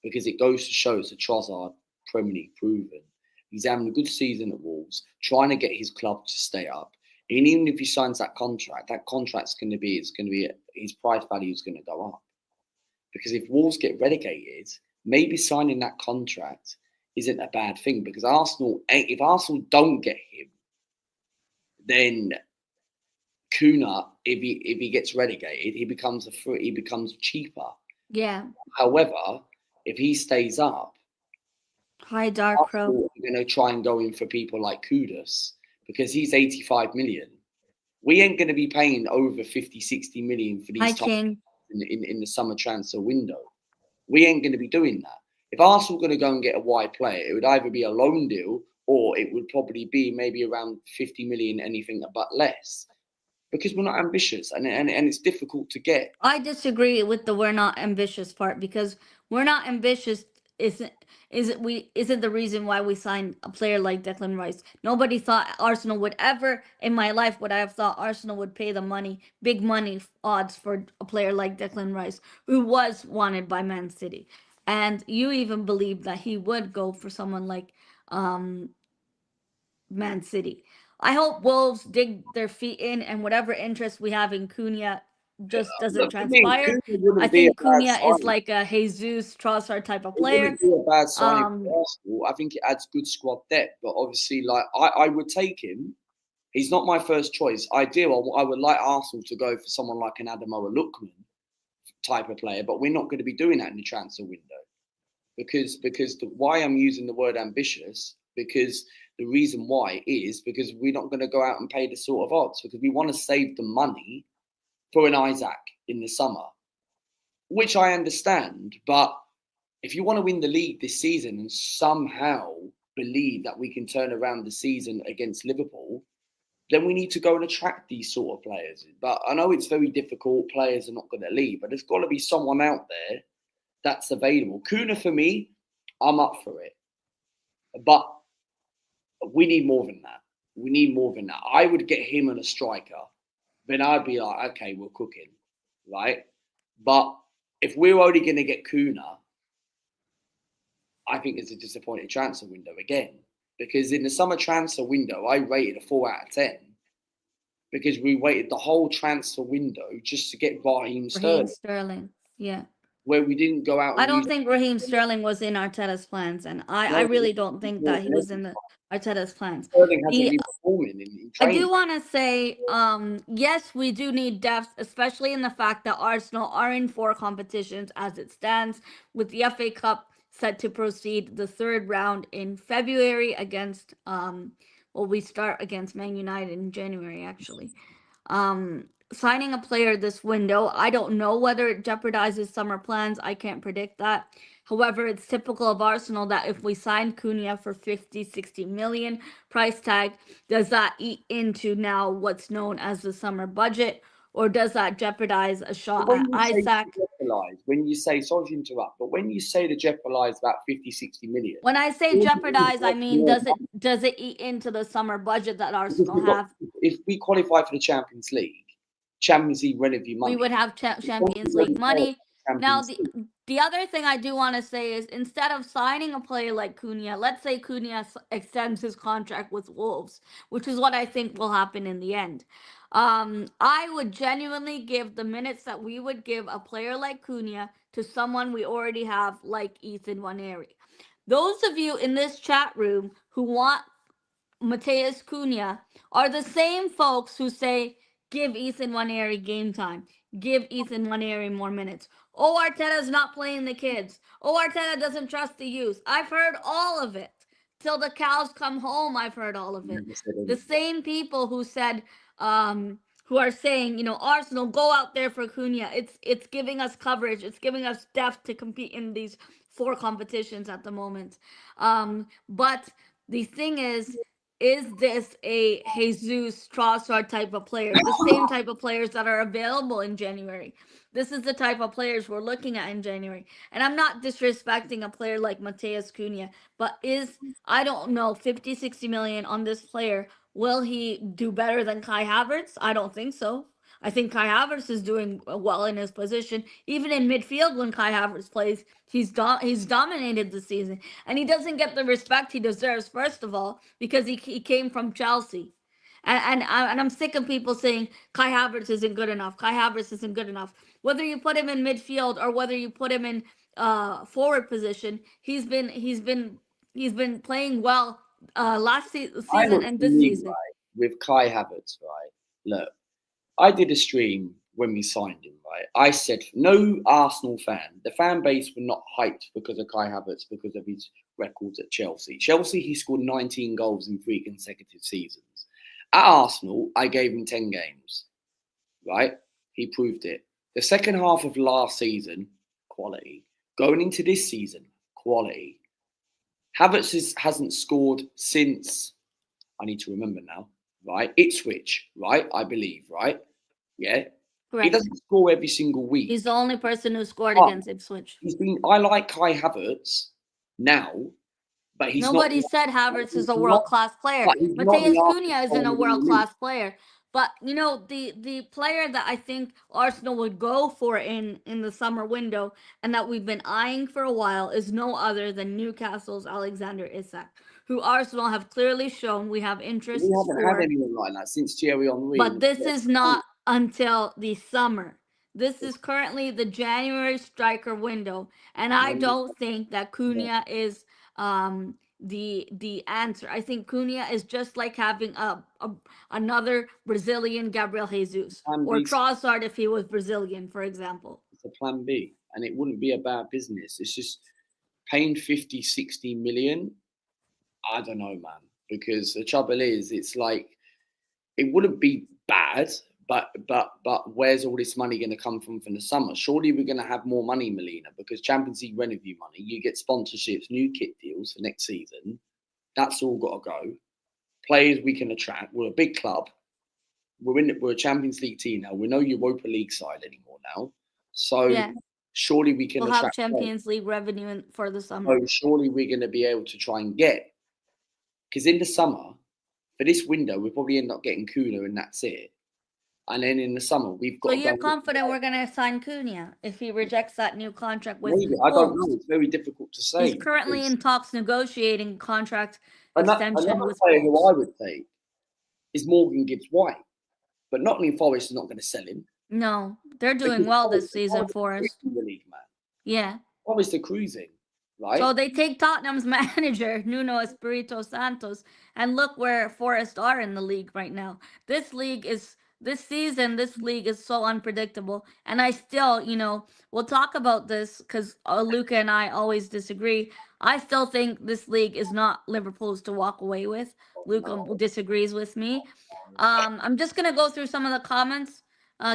because it goes to show it's a Trossard Premier League proven. He's having a good season at Wolves, trying to get his club to stay up. And even if he signs that contract's going to be, his price value is going to go up. Because if Wolves get relegated, maybe signing that contract isn't a bad thing because Arsenal, if Arsenal don't get him, then Cunha, if he gets relegated, he becomes cheaper. Yeah. However, if he stays up, Hi, Dark Crow. Arsenal are going to try and go in for people like Kudus because he's 85 million. We ain't going to be paying over 50, 60 million for Hi, these top King. in the summer transfer window. We ain't going to be doing that. If Arsenal going to go and get a wide player, it would either be a loan deal or it would probably be maybe around 50 million, anything but less, because we're not ambitious and it's difficult to get. I disagree with the we're not ambitious part, because we're not ambitious isn't isn't the reason why we signed a player like Declan Rice. Nobody thought Arsenal would ever in my life would I have thought Arsenal would pay the money, big money odds for a player like Declan Rice, who was wanted by Man City. And you even believe that he would go for someone like um Man City. I hope Wolves dig their feet in, and whatever interest we have in Cunha just doesn't Look, for me, transpire. Cunha I wouldn't be a think bad Cunha is signing. like a Jesus Trossard type of It player. wouldn't be a bad signing Um, for Arsenal. I think it adds good squad depth, but obviously, like I would take him. He's not my first choice. I would like Arsenal to go for someone like an Adamoah Lookman type of player, but we're not going to be doing that in the transfer window because why I'm using the word ambitious, because the reason why is because we're not going to go out and pay the sort of odds because we want to save the money for an Isaac in the summer, which I understand. But if you want to win the league this season and somehow believe that we can turn around the season against Liverpool, then we need to go and attract these sort of players. But I know it's very difficult. Players are not going to leave, but there's got to be someone out there that's available. Cunha for me, I'm up for it, but we need more than that. We need more than that. I would get him and a striker, then I'd be like, okay, we're cooking, right? But if we're only going to get Cunha, I think it's a disappointing transfer window again. Because in the summer transfer window, I rated a 4 out of 10 because we waited the whole transfer window just to get Raheem Raheem Sterling, Sterling. Yeah. where we didn't go out I and use. don't think Raheem Sterling was in Arteta's plans, and I No, really don't think that he was in the Arteta's plans. Sterling hasn't The been performing in I do training. want to say, yes, we do need depth, especially in the fact that Arsenal are in four competitions as it stands, with the FA Cup set to proceed the third round in February against, well, we start against Man United in January, actually. Signing a player this window, I don't know whether it jeopardizes summer plans. I can't predict that. However, it's typical of Arsenal that if we sign Cunha for 50, 60 million price tag, does that eat into now what's known as the summer budget? Or does that jeopardize a But shot when at you say Isaac? jeopardise, when you say, sorry to interrupt, but when you say to jeopardise about 50, 60 million, When I say jeopardize, I mean does it eat into the summer budget that because Arsenal we've got, have? if we qualify for the Champions League revenue We money, would have we won't be Champions ready League for money. Now, Champions League. the other thing I do want to say is, instead of signing a player like Cunha, let's say Cunha extends his contract with Wolves, which is what I think will happen in the end. I would genuinely give the minutes that we would give a player like Cunha to someone we already have, like Ethan Waneri. Those of you in this chat room who want Mateus Cunha are the same folks who say, give Ethan Waneri game time. Give Ethan Waneri more minutes. Oh, Arteta's not playing the kids. Oh, Arteta doesn't trust the youth. I've heard all of it. Till the cows come home, I've heard all of it. Never said The any of that. same people who said, who are saying, Arsenal, go out there for Cunha. It's giving us coverage. It's giving us depth to compete in these four competitions at the moment. But the thing is this a Jesus Trossard type of player? The same type of players that are available in January. This is the type of players we're looking at in January. And I'm not disrespecting a player like Mateus Cunha, but I don't know, 50, 60 million on this player. Will he do better than Kai Havertz? I don't think so. I think Kai Havertz is doing well in his position. Even in midfield, when Kai Havertz plays, he's dominated the season, and he doesn't get the respect he deserves. First of all, because he came from Chelsea, and I'm sick of people saying Kai Havertz isn't good enough. Kai Havertz isn't good enough. Whether you put him in midfield or whether you put him in forward position. He's been playing well last I season look and for this you, season. right, with Kai Havertz, right? Look, I did a stream when we signed him, right? I said no Arsenal fan. The fan base were not hyped because of Kai Havertz because of his records at Chelsea. Chelsea, he scored 19 goals in 3 consecutive seasons. At Arsenal, I gave him 10 games, right? He proved it. The second half of last season, quality. Going into this season, quality. Hasn't scored since, I need to remember now, right? Ipswich, right? I believe, right? Yeah. He Correct. doesn't score every single He's the week. only person who scored But against Ipswich. I like Kai Havertz now, but Nobody said Havertz is a he's world not, class player. but he's not the Mateus Arsenal Cunha isn't player a in world the league. class player. But the player that I think Arsenal would go for in the summer window and that we've been eyeing for a while is no other than Newcastle's Alexander Isak, who Arsenal have clearly shown we have We interests haven't had for. anyone like that since Thierry Henry But and this is not until the summer. This is currently the January striker window, and I don't think that Cunha is the answer. I think Cunha is just like having another Brazilian Gabriel Jesus plan or B. Trossard if he was Brazilian, for example. It's a plan B, and it wouldn't be a bad business. It's just paying 50, 60 million. I don't know, man, because the trouble is, it's like it wouldn't be bad, but where's all this money going to come from the summer? Surely we're going to have more money, Melina, because Champions League revenue money, you get sponsorships, new kit deals for next season. That's all got to go. Players we can attract. We're a big club. We're a Champions League team now. We're no Europa League side anymore now. So Yeah, surely we can we'll have attract players. Champions League revenue for the So summer. surely we're going to be able to try and get, because in the summer, for this window, we'll probably end up getting Cunha and that's it. And then in the summer, we've So got to go you're and get confident we're going to sign Cunha if he rejects that new contract with maybe. I don't know. Wolves? It's very difficult to He's say. currently in talks negotiating contract extension Another with player who I Wolves. would take is Morgan Gibbs White, but Nottingham Forest is not going to sell him No, they're doing because well this season Forest for are us. cruising the league, man. Yeah. Forest are cruising, So right? they take Tottenham's manager, Nuno Espirito Santos, and look where Forest are in the league right now. This league is so unpredictable. And I still, we'll talk about this because Luca and I always disagree. I still think this league is not Liverpool's to walk away with. Oh, Luca no, disagrees with me. I'm just going to go through some of the comments.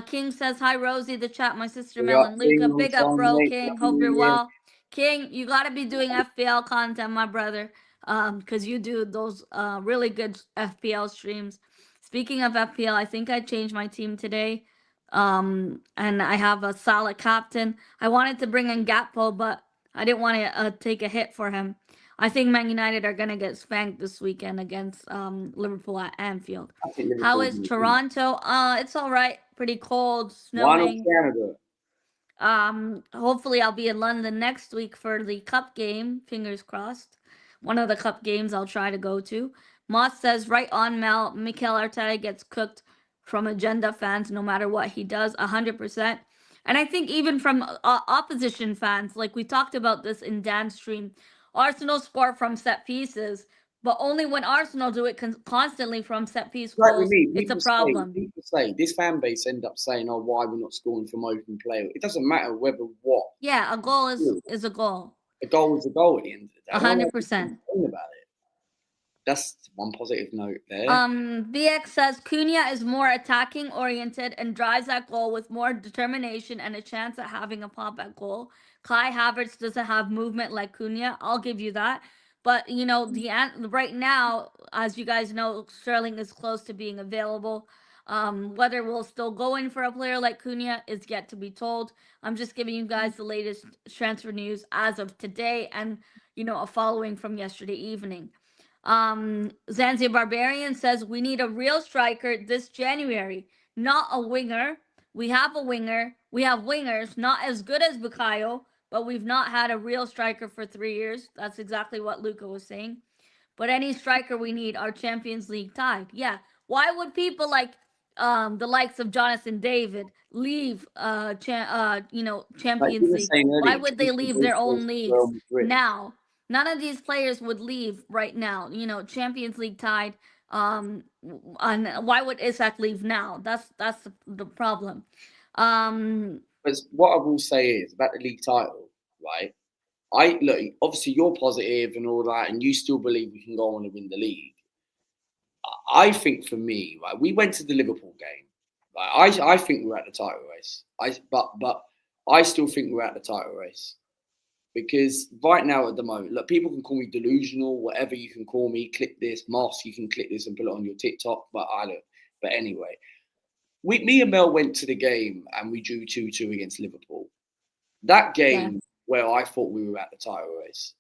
King says, "Hi, Rosie, the chat, my sister we Mel are and being Luca. on Big up, time, bro, mate. King. Happy Hope you're New Year. well. King, you gotta be doing FPL content, my brother, because you do those really good FPL streams. Speaking of FPL, I think I changed my team today, and I have a solid captain. I wanted to bring in Gatpo, but I didn't want to take a hit for him. I think Man United are gonna get spanked this weekend against Liverpool at Anfield. I think How Liverpool is will do. Toronto? It's all right. Pretty cold, Why not snowing. Canada? Hopefully I'll be in London next week for the cup game. Fingers crossed. One of the cup games I'll try to go to. Moss says, right on, Mel. Mikel Arteta gets cooked from agenda fans no matter what he does, 100%. And I think even from opposition fans, like we talked about this in Dan's stream, Arsenal score from set pieces, but only when Arsenal do it constantly from set piece Like with goals, me, it's a problem. people say this fan base end up saying, "Oh, why we're not scoring from open play?" It doesn't matter whether what. Yeah, a goal is a goal. A goal is a goal at the end of the day. I don't know what to 100%. complain about it. That's one positive note there. BX says Cunha is more attacking oriented and drives that goal with more determination and a chance at having a pop at goal. Kai Havertz doesn't have movement like Cunha. I'll give you that. But right now, as you guys know, Sterling is close to being available. Whether we'll still go in for a player like Cunha is yet to be told. I'm just giving you guys the latest transfer news as of today and a following from yesterday evening. Zanzibar Barbarian says we need a real striker this January, not a winger. We have a winger. We have wingers, not as good as Bukayo, but we've not had a real striker for 3 years. That's exactly what Luca was saying. But any striker we need, our Champions League tied. Yeah. Why would people like the likes of Jonathan David leave Like you Champions were League? saying Why earlier, would they Jonathan leave David their goes own to Real leagues Madrid. now? None of these players would leave right now. Champions League tied. And why would Isak leave now? That's the problem. Um, But what I will say is about the league title, right? I look, obviously you're positive and all that, and you still believe we can go on and win the league. I think for me, right, we went to the Liverpool game. Right, I think we're at the title race. But I still think we're at the title race because right now at the moment, look, people can call me delusional, whatever you can call me. Click this, Moss. You can click this and put it on your TikTok. But I don't. But anyway, me and Mel went to the game and we drew 2-2 against Liverpool. That yeah, game where I thought we were at the title race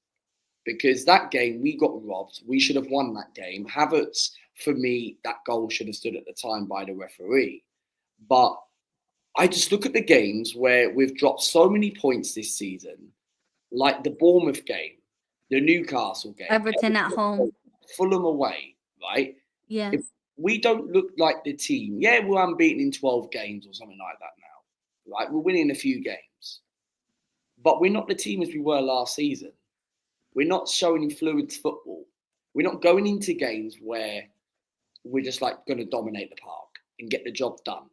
because that game we got robbed. We should have won that game. Havertz, for me, that goal should have stood at the time by the referee. But I just look at the games where we've dropped so many points this season, like the Bournemouth game, the Newcastle game, Everton at home. Fulham away, right? Yeah, If we don't look like the team, yeah, we're unbeaten in 12 games or something like that now, right? We're winning a few games, but we're not the team as we were last season. We're not showing fluid football. We're not going into games where we're just like going to dominate the park and get the job done.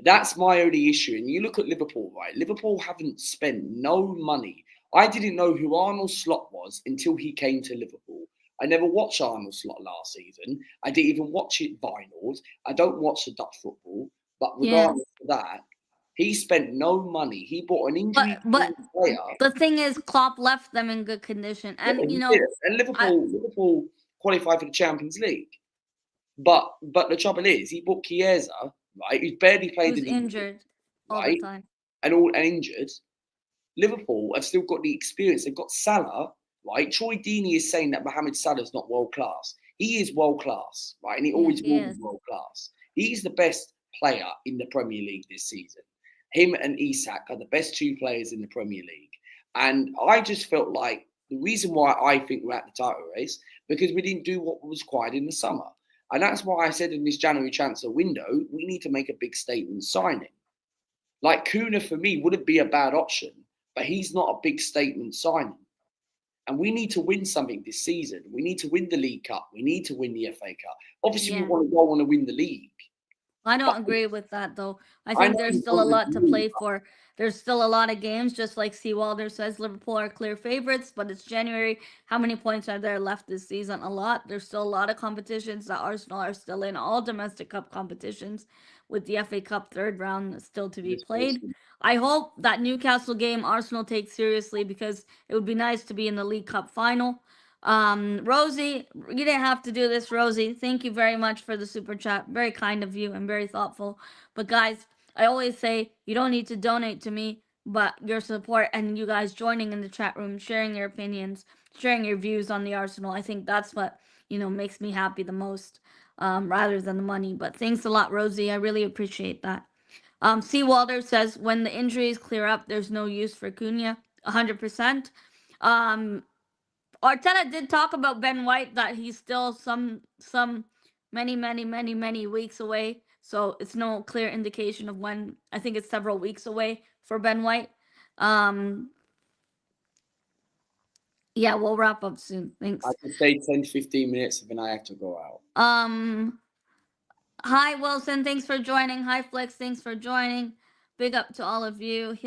That's my only issue. And you look at Liverpool, right? Liverpool haven't spent no money. I didn't know who Arnold Slot was until he came to Liverpool. I never watched Arnold Slot last season. I didn't even watch it vinyls. I don't watch the Dutch football. But yeah. regardless of that, he spent no money. He bought an But injury but player. the thing is, Klopp left them in good condition, Yeah, and he did. And I Liverpool qualified for the Champions League. But the trouble is, he bought Chiesa, right? Who's barely played who's in the injured all the right, time. and injured. Liverpool have still got the experience. They've got Salah, right? Troy Deeney is saying that Mohamed Salah's not world class. He is world class, right? And he Yeah, always he will be is. world class. He's the best player in the Premier League this season. Him and Isak are the best two players in the Premier League. And I just felt like the reason why I think we're at the title race because we didn't do what was required in the summer. And that's why I said in this January transfer window, we need to make a big statement signing. Like Cunha for me wouldn't be a bad option, but he's not a big statement signing. And we need to win something this season. We need to win the League Cup. We need to win the FA Cup. Obviously, we Yeah. want to go on to win the league. I But don't agree with that though. I I think know there's you still a don't lot to agree. play for. There's still a lot of games, just like Seawalder says. Liverpool are clear favorites, but it's January. How many points are there left this season? A lot. There's still a lot of competitions that Arsenal are still in. All domestic cup competitions, with the FA Cup third round still to be This played. person. I hope that Newcastle game Arsenal takes seriously because it would be nice to be in the League Cup final. Rosie, you didn't have to do this, Rosie. Thank you very much for the super chat. Very kind of you and very thoughtful. But guys, I always say you don't need to donate to me, but your support and you guys joining in the chat room, sharing your opinions, sharing your views on the Arsenal. I think that's what makes me happy the most, rather than the money. But thanks a lot, Rosie. I really appreciate that. C. Walter says when the injuries clear up, there's no use for Cunha. 100%. Um, Arteta did talk about Ben White that he's still some many weeks away. So it's no clear indication of when. I think it's several weeks away for Ben White. Um, yeah, we'll wrap up soon. I Thanks. could say 10 to 15 minutes and then I have to go out. Um, Hi Wilson, thanks for joining. Hi Flex, thanks for joining. Big up to all of you.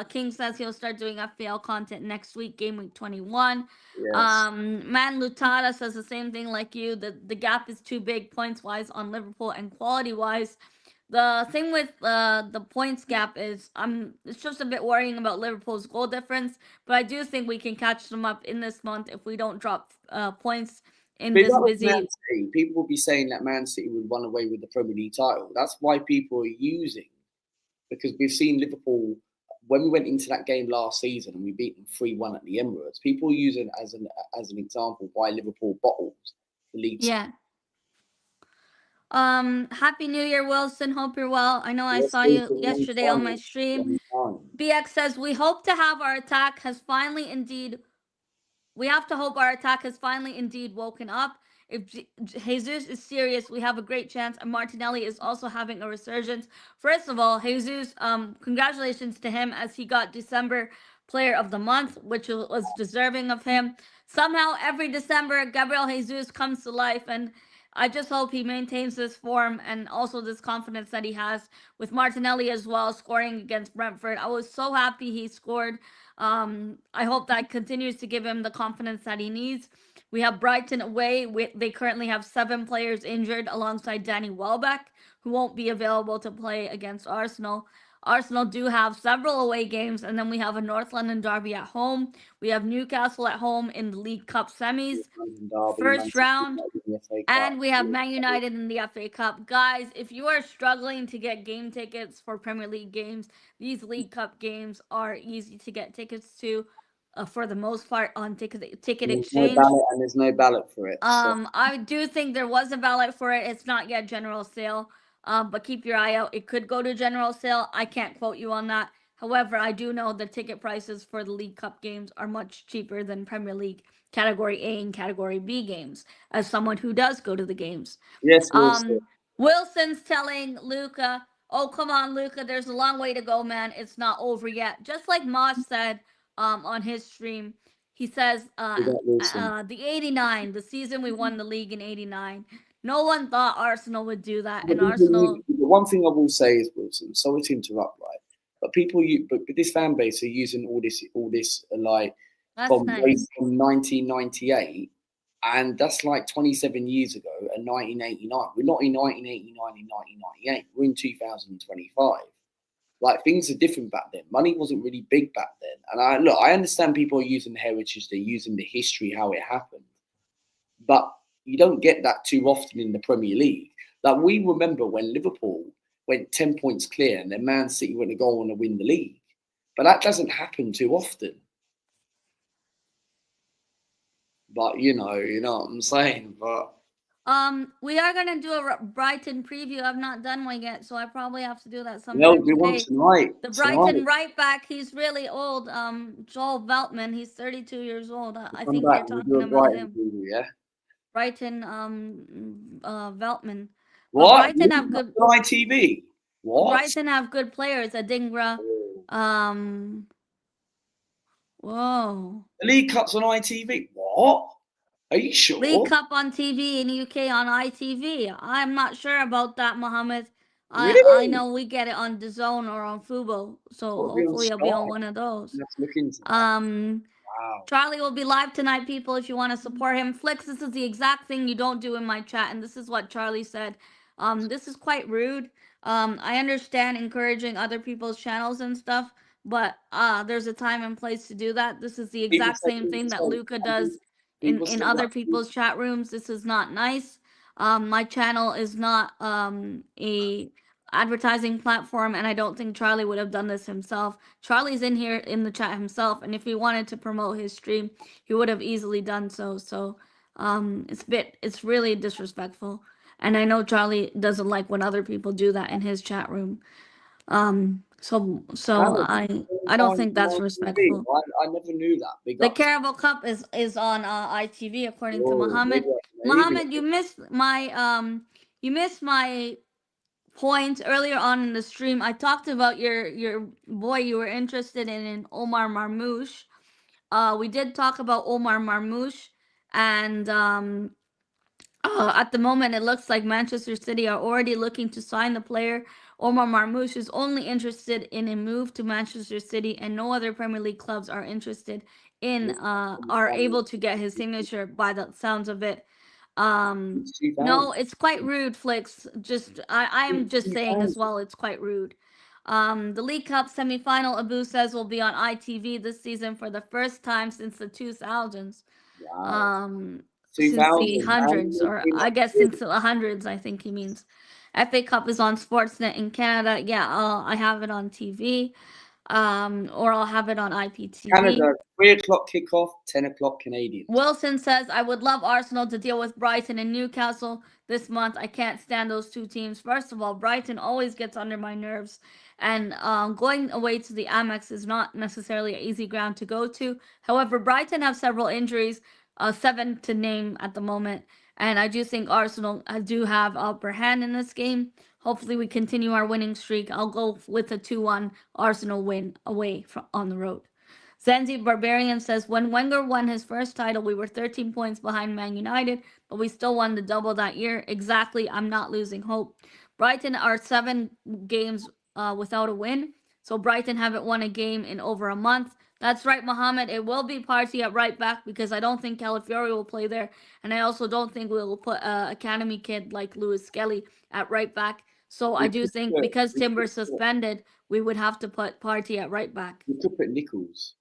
King says he'll start doing FPL content next week, game week 21. Yes. Man Lutada says the same thing like you. The gap is too big points wise on Liverpool and quality wise. The thing with the points gap is it's just a bit worrying about Liverpool's goal difference, but I do think we can catch them up in this month if we don't drop points in But if this that was Man busy. City, people would be saying that Man City would run away with the Premier League title. That's why people are using because we've seen Liverpool when we went into that game last season and we beat them 3-1 at the Emirates. People are using as an example why Liverpool bottled the league. Yeah. Happy New Year, Wilson. Hope you're well. I know I Let's saw go you for a long yesterday on my time. stream. Long time. BX says we hope to have our attack has finally indeed we have to hope our attack has finally indeed woken up If Jesus is serious, we have a great chance. And Martinelli is also having a resurgence. First of all, Jesus, congratulations to him as he got December Player of the Month, which was deserving of him. Somehow, every December, Gabriel Jesus comes to life, and I just hope he maintains this form and also this confidence that he has with Martinelli as well, scoring against Brentford. I was so happy he scored. I hope that continues to give him the confidence that he needs. We have Brighton away. They currently have 7 players injured alongside Danny Welbeck, who won't be available to play against Arsenal. Arsenal do have several away games, and then we have a North London derby at home. We have Newcastle at home in the League Cup semis, London derby, Man first City round. United in the FA And Cup. we have Man United in the FA Cup. Guys, if you are struggling to get game tickets for Premier League games, these League Cup games are easy to get tickets to, for the most part, on Ticket There's no Exchange. ballot and there's no ballot for it. So I do think there was a ballot for it. It's not yet general sale. But keep your eye out. It could go to general sale. I can't quote you on that. However, I do know the ticket prices for the League Cup games are much cheaper than Premier League Category A and Category B games, as someone who does go to the games. yes, we'll see. Um, Wilson's telling Luca, "Oh, come on, Luca. There's a long way to go, man. It's not over yet." Just like Moss said on his stream, he says We got Wilson. the 89, the season we won the league in 89. No one thought Arsenal would do that, But and Arsenal. the one thing I will say is Wilson. Sorry to interrupt, right? But people, but this fan base are using all this like That's nice. from 1998, and that's like 27 years ago, and 1989. We're not in 1989 and 1998. We're in 2025. Like things are different back then. Money wasn't really big back then. And I understand people are using the heritage, they're using the history, how it happened, but you don't get that too often in the Premier League. Like we remember when Liverpool went 10 points clear, and then Man City went to go on to win the league, but that doesn't happen too often. But you know what I'm saying. But We are gonna do a Brighton preview. I've not done one yet, so I probably have to do that no, sometime we want today. tonight. The Tonight, Brighton right back, he's really old. Joel Veltman, he's 32 years old. we I come think you're back. We do talking a about Brighton him. preview. Yeah. Brighton, Veltman. But What? You on ITV? What? Brighton have good players. Adingra. Oh. Um, whoa. The League Cup's on ITV. What? Are you League sure? Cup on TV in UK on ITV. I'm not sure about that, Mohammed. I Really? know we get it on DAZN or on Fubo, It's so got to be on hopefully it'll Sky. be on one of those. Let's look into that. Um, Wow. Charlie will be live tonight, people, if you want to support him. Flicks, this is the exact thing you don't do in my chat, and this is what Charlie said. This is quite rude. I understand encouraging other people's channels and stuff, but there's a time and place to do that. This is the People exact say, same thing that Luca does people in say other that. people's chat rooms. This is not nice. My channel is not a advertising platform, and I don't think Charlie would have done this himself. Charlie's in here in the chat himself, and if he wanted to promote his stream, he would have easily done so. So it's really disrespectful. And I know Charlie doesn't like when other people do that in his chat room. So Canada, I don't think that's ITV. respectful. I never knew that. Big The up. Carabao Cup is on ITV according to Oh, Mohammed. maybe. Mohammed, you missed my point earlier on in the stream. I talked about your boy you were interested in Omar Marmoush. We did talk about Omar Marmoush, and at the moment, it looks like Manchester City are already looking to sign the player. Omar Marmoush is only interested in a move to Manchester City, and no other Premier League clubs are interested in are able to get his signature by the sounds of it. Um, It's 2000. no, it's quite rude, Flicks. Just I am just saying as well, it's quite rude. The League Cup semifinal, Abu says, will be on ITV this season for the first time since the 2000s. Wow. Um, since the 2000. hundreds, or I guess since the hundreds, I think he means. FA Cup is on Sportsnet in Canada. Yeah, I have it on TV. Or I'll have it on IPTV. Canada, 3 o'clock kickoff, 10 o'clock Canadian. Wilson says, I would love Arsenal to deal with Brighton and Newcastle this month. I can't stand those two teams. First of all, Brighton always gets under my nerves. And going away to the Amex is not necessarily an easy ground to go to. However, Brighton have several injuries, 7 to name at the moment. and I do think Arsenal do have upper hand in this game. Hopefully, we continue our winning streak. I'll go with a 2-1 Arsenal win away on the road. Zanzi Barbarian says, when Wenger won his first title, we were 13 points behind Man United, but we still won the double that year. Exactly, I'm not losing hope. Brighton are 7 games without a win, so Brighton haven't won a game in over a month. That's right, Mohammed. It will be Party at right back because I don't think Calafiori will play there, and I also don't think we'll put academy kid like Lewis Skelly at right back. So I We do could think put, because we could Timber's put, suspended, we would have to put Party at right back. we could put Nichols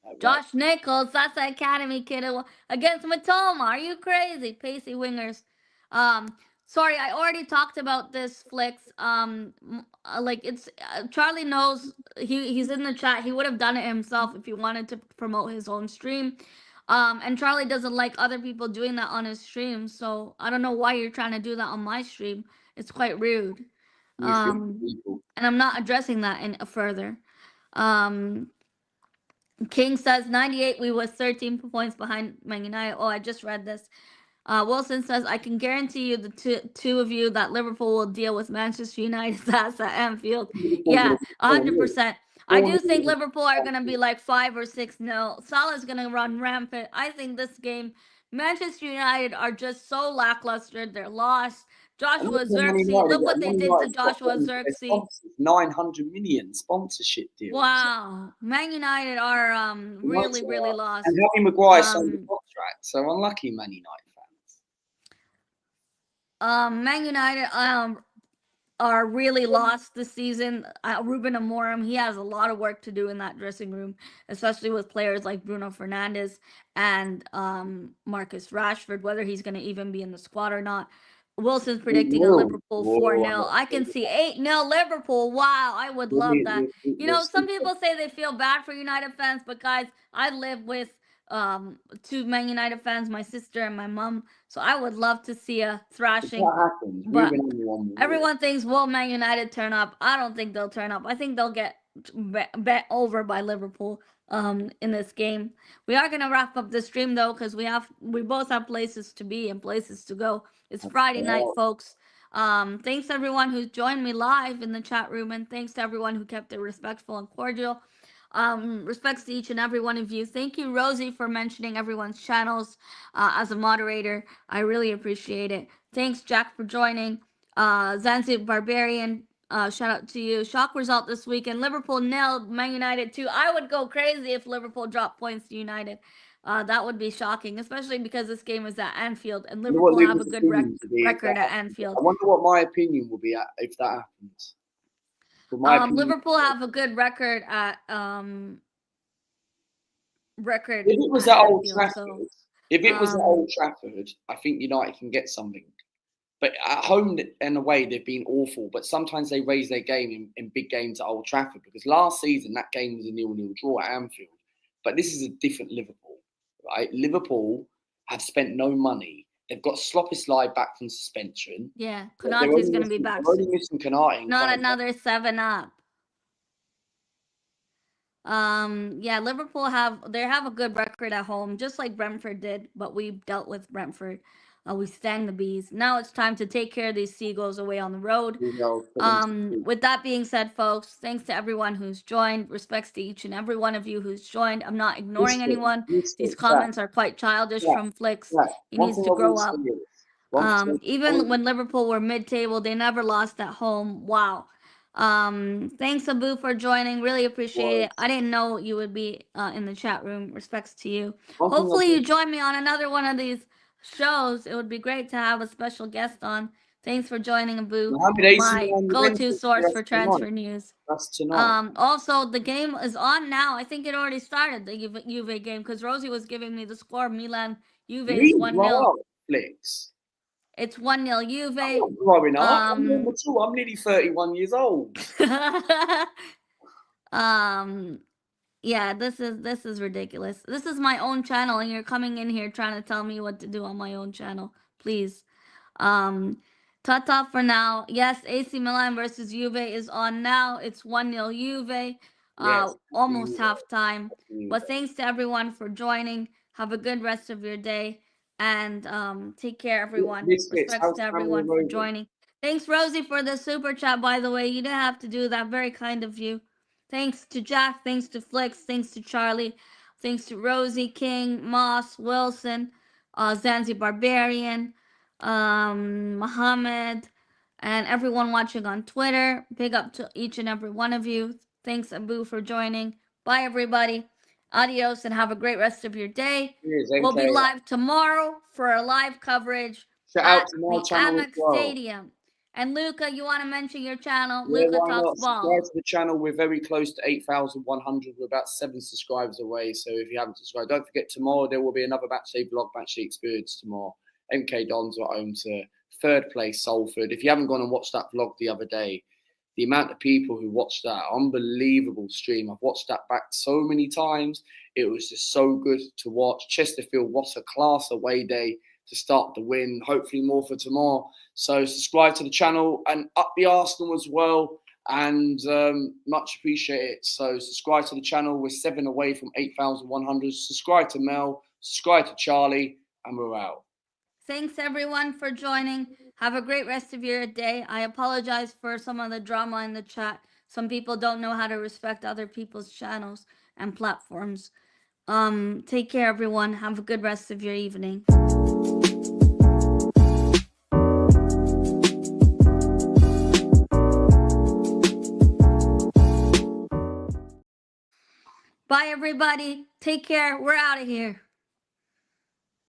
at right. Josh Nichols, that's the academy kid against Matoma. Are you crazy? Pacey wingers. Um, sorry, I already talked about this flicks. Like it's Charlie knows he's in the chat. He would have done it himself if he wanted to promote his own stream. And Charlie doesn't like other people doing that on his stream. So I don't know why you're trying to do that on my stream. It's quite rude. You think Um, people. and I'm not addressing that in further. Um, King says 98. We was 13 points behind Man United. Oh, I just read this. Wilson says, I can guarantee you, the two of you, that Liverpool will deal with Manchester United's ass at Anfield. Liverpool Yeah, gonna 100%. I do 400 think million. Liverpool are going to be like 5 or 6-0. Salah's going to run rampant. I think this game, Manchester United are just so lackluster. They're lost. I'm not Joshua saying Man Xerxes, United, look but what they Man did to United's got Joshua one of their Xerxes. sponsors, 900 million sponsorship deals. Wow. Man United are Not, really, really and lost. Harry Maguire signed a Um, contract, so unlucky Man United fans. Man United are really lost this season. Ruben Amorim, he has a lot of work to do in that dressing room, especially with players like Bruno Fernandes and Marcus Rashford, whether he's going to even be in the squad or not. Wilson's It predicting a will. Liverpool 4 Whoa, I'm 0. not I sure can of see that. 8-0 Liverpool. Wow, I would love that. We'll Some see. people say they feel bad for United fans, but guys, I live with 2 Man United fans, my sister and my mom, so I would love to see a If thrashing. that happens, But Ruben Amorim will walk. everyone thinks, will Man United turn up? I don't think they'll turn up. I think they'll get bet over by Liverpool in this game. We are gonna wrap up the stream though, because we both have places to be and places to go. It's Friday night, Oh, folks. Thanks to everyone who joined me live in the chat room, and thanks to everyone who kept it respectful and cordial. Respects to each and every one of you. Thank you, Rosie, for mentioning everyone's channels as a moderator. I really appreciate it. Thanks, Jack, for joining. Zanzibar Barbarian, shout out to you. Shock result this weekend. Liverpool nailed Man United too. I would go crazy if Liverpool dropped points to United. That would be shocking, especially because this game is at Anfield and I wonder what Liverpool have a Luke's good opinion to be if that record at happens. I Anfield. wonder what my opinion will be if that happens. But my opinion, Liverpool have a good record if it was at at Old Anfield. So Trafford, if it was at Old Trafford, I think United can get something. But at home and away, they've been awful. But sometimes they raise their game in big games at Old Trafford because last season that game was a 0-0 draw at Anfield. But this is a different Liverpool, right? Liverpool have spent no money. They've got Sloppy Slide back from suspension. yeah, They're Konate's going to be back only soon. missing Konate. Not another 7-up. Yeah, Liverpool have a good record at home, just like Brentford did, but we dealt with Brentford. We stung the bees. Now it's time to take care of these seagulls away on the road. With that being said, folks, thanks to everyone who's joined. Respects to each and every one of you who's joined. I'm not ignoring anyone. These comments are quite childish from Flicks. He needs to grow up. Even when Liverpool were mid-table, they never lost at home. Wow. Thanks Abu for joining. Really appreciate it. I didn't know you would be in the chat room. Respects to you. Hopefully you join me on another one of these shows. It would be great to have a special guest on. Thanks for joining, Abu. My go-to source for transfer news. That's tonight. Also, the game is on now. I think it already started, the Juve game, because Rosie was giving me the score. Milan Juve is 1-0. Flicks. It's 1-0 Juve. I'm not growing up. I'm nearly 31 years old. Yeah, this is ridiculous. This is my own channel, and you're coming in here trying to tell me what to do on my own channel. Please. Ta-ta for now. Yes, AC Milan versus Juve is on now. It's 1-0 Juve. Yes, Almost half time. But thanks to everyone for joining. Have a good rest of your day. And take care, everyone. Biscuits, Respects how's to family everyone for Rosie? joining. Thanks, Rosie, for the super chat, by the way. You didn't have to do that. Very kind of you. Thanks to Jack. Thanks to Flicks. Thanks to Charlie. Thanks to Rosie, King, Moss, Wilson, Zanzi Barbarian, Muhammad, and everyone watching on Twitter. Big up to each and every one of you. Thanks, Abu, for joining. Bye, everybody. Adios, and have a great rest of your day. Cheers, We'll be MK. live tomorrow for our live coverage Shout out at to my the channel as Amex well. Stadium. And Luca, you want to mention your channel? Yeah, Luca why Talks not? Subscribe Ball. to the channel. We're very close to 8,100. We're about 7 subscribers away. So if you haven't subscribed, don't forget tomorrow there will be another matchday vlog, matchday experience tomorrow. MK Dons are home to third place Salford. If you haven't gone and watched that vlog the other day, the amount of people who watched that unbelievable stream. I've watched that back so many times. It was just so good to watch. Chesterfield, what a class away day to start the win. Hopefully more for tomorrow. So subscribe to the channel and up the Arsenal as well. And much appreciate it. So subscribe to the channel. We're 7 away from 8,100. Subscribe to Mel. Subscribe to Charlie. And we're out. Thanks everyone for joining. Have a great rest of your day. I apologize for some of the drama in the chat. Some people don't know how to respect other people's channels and platforms. Take care everyone. Have a good rest of your evening. Bye everybody. Take care. We're out of here.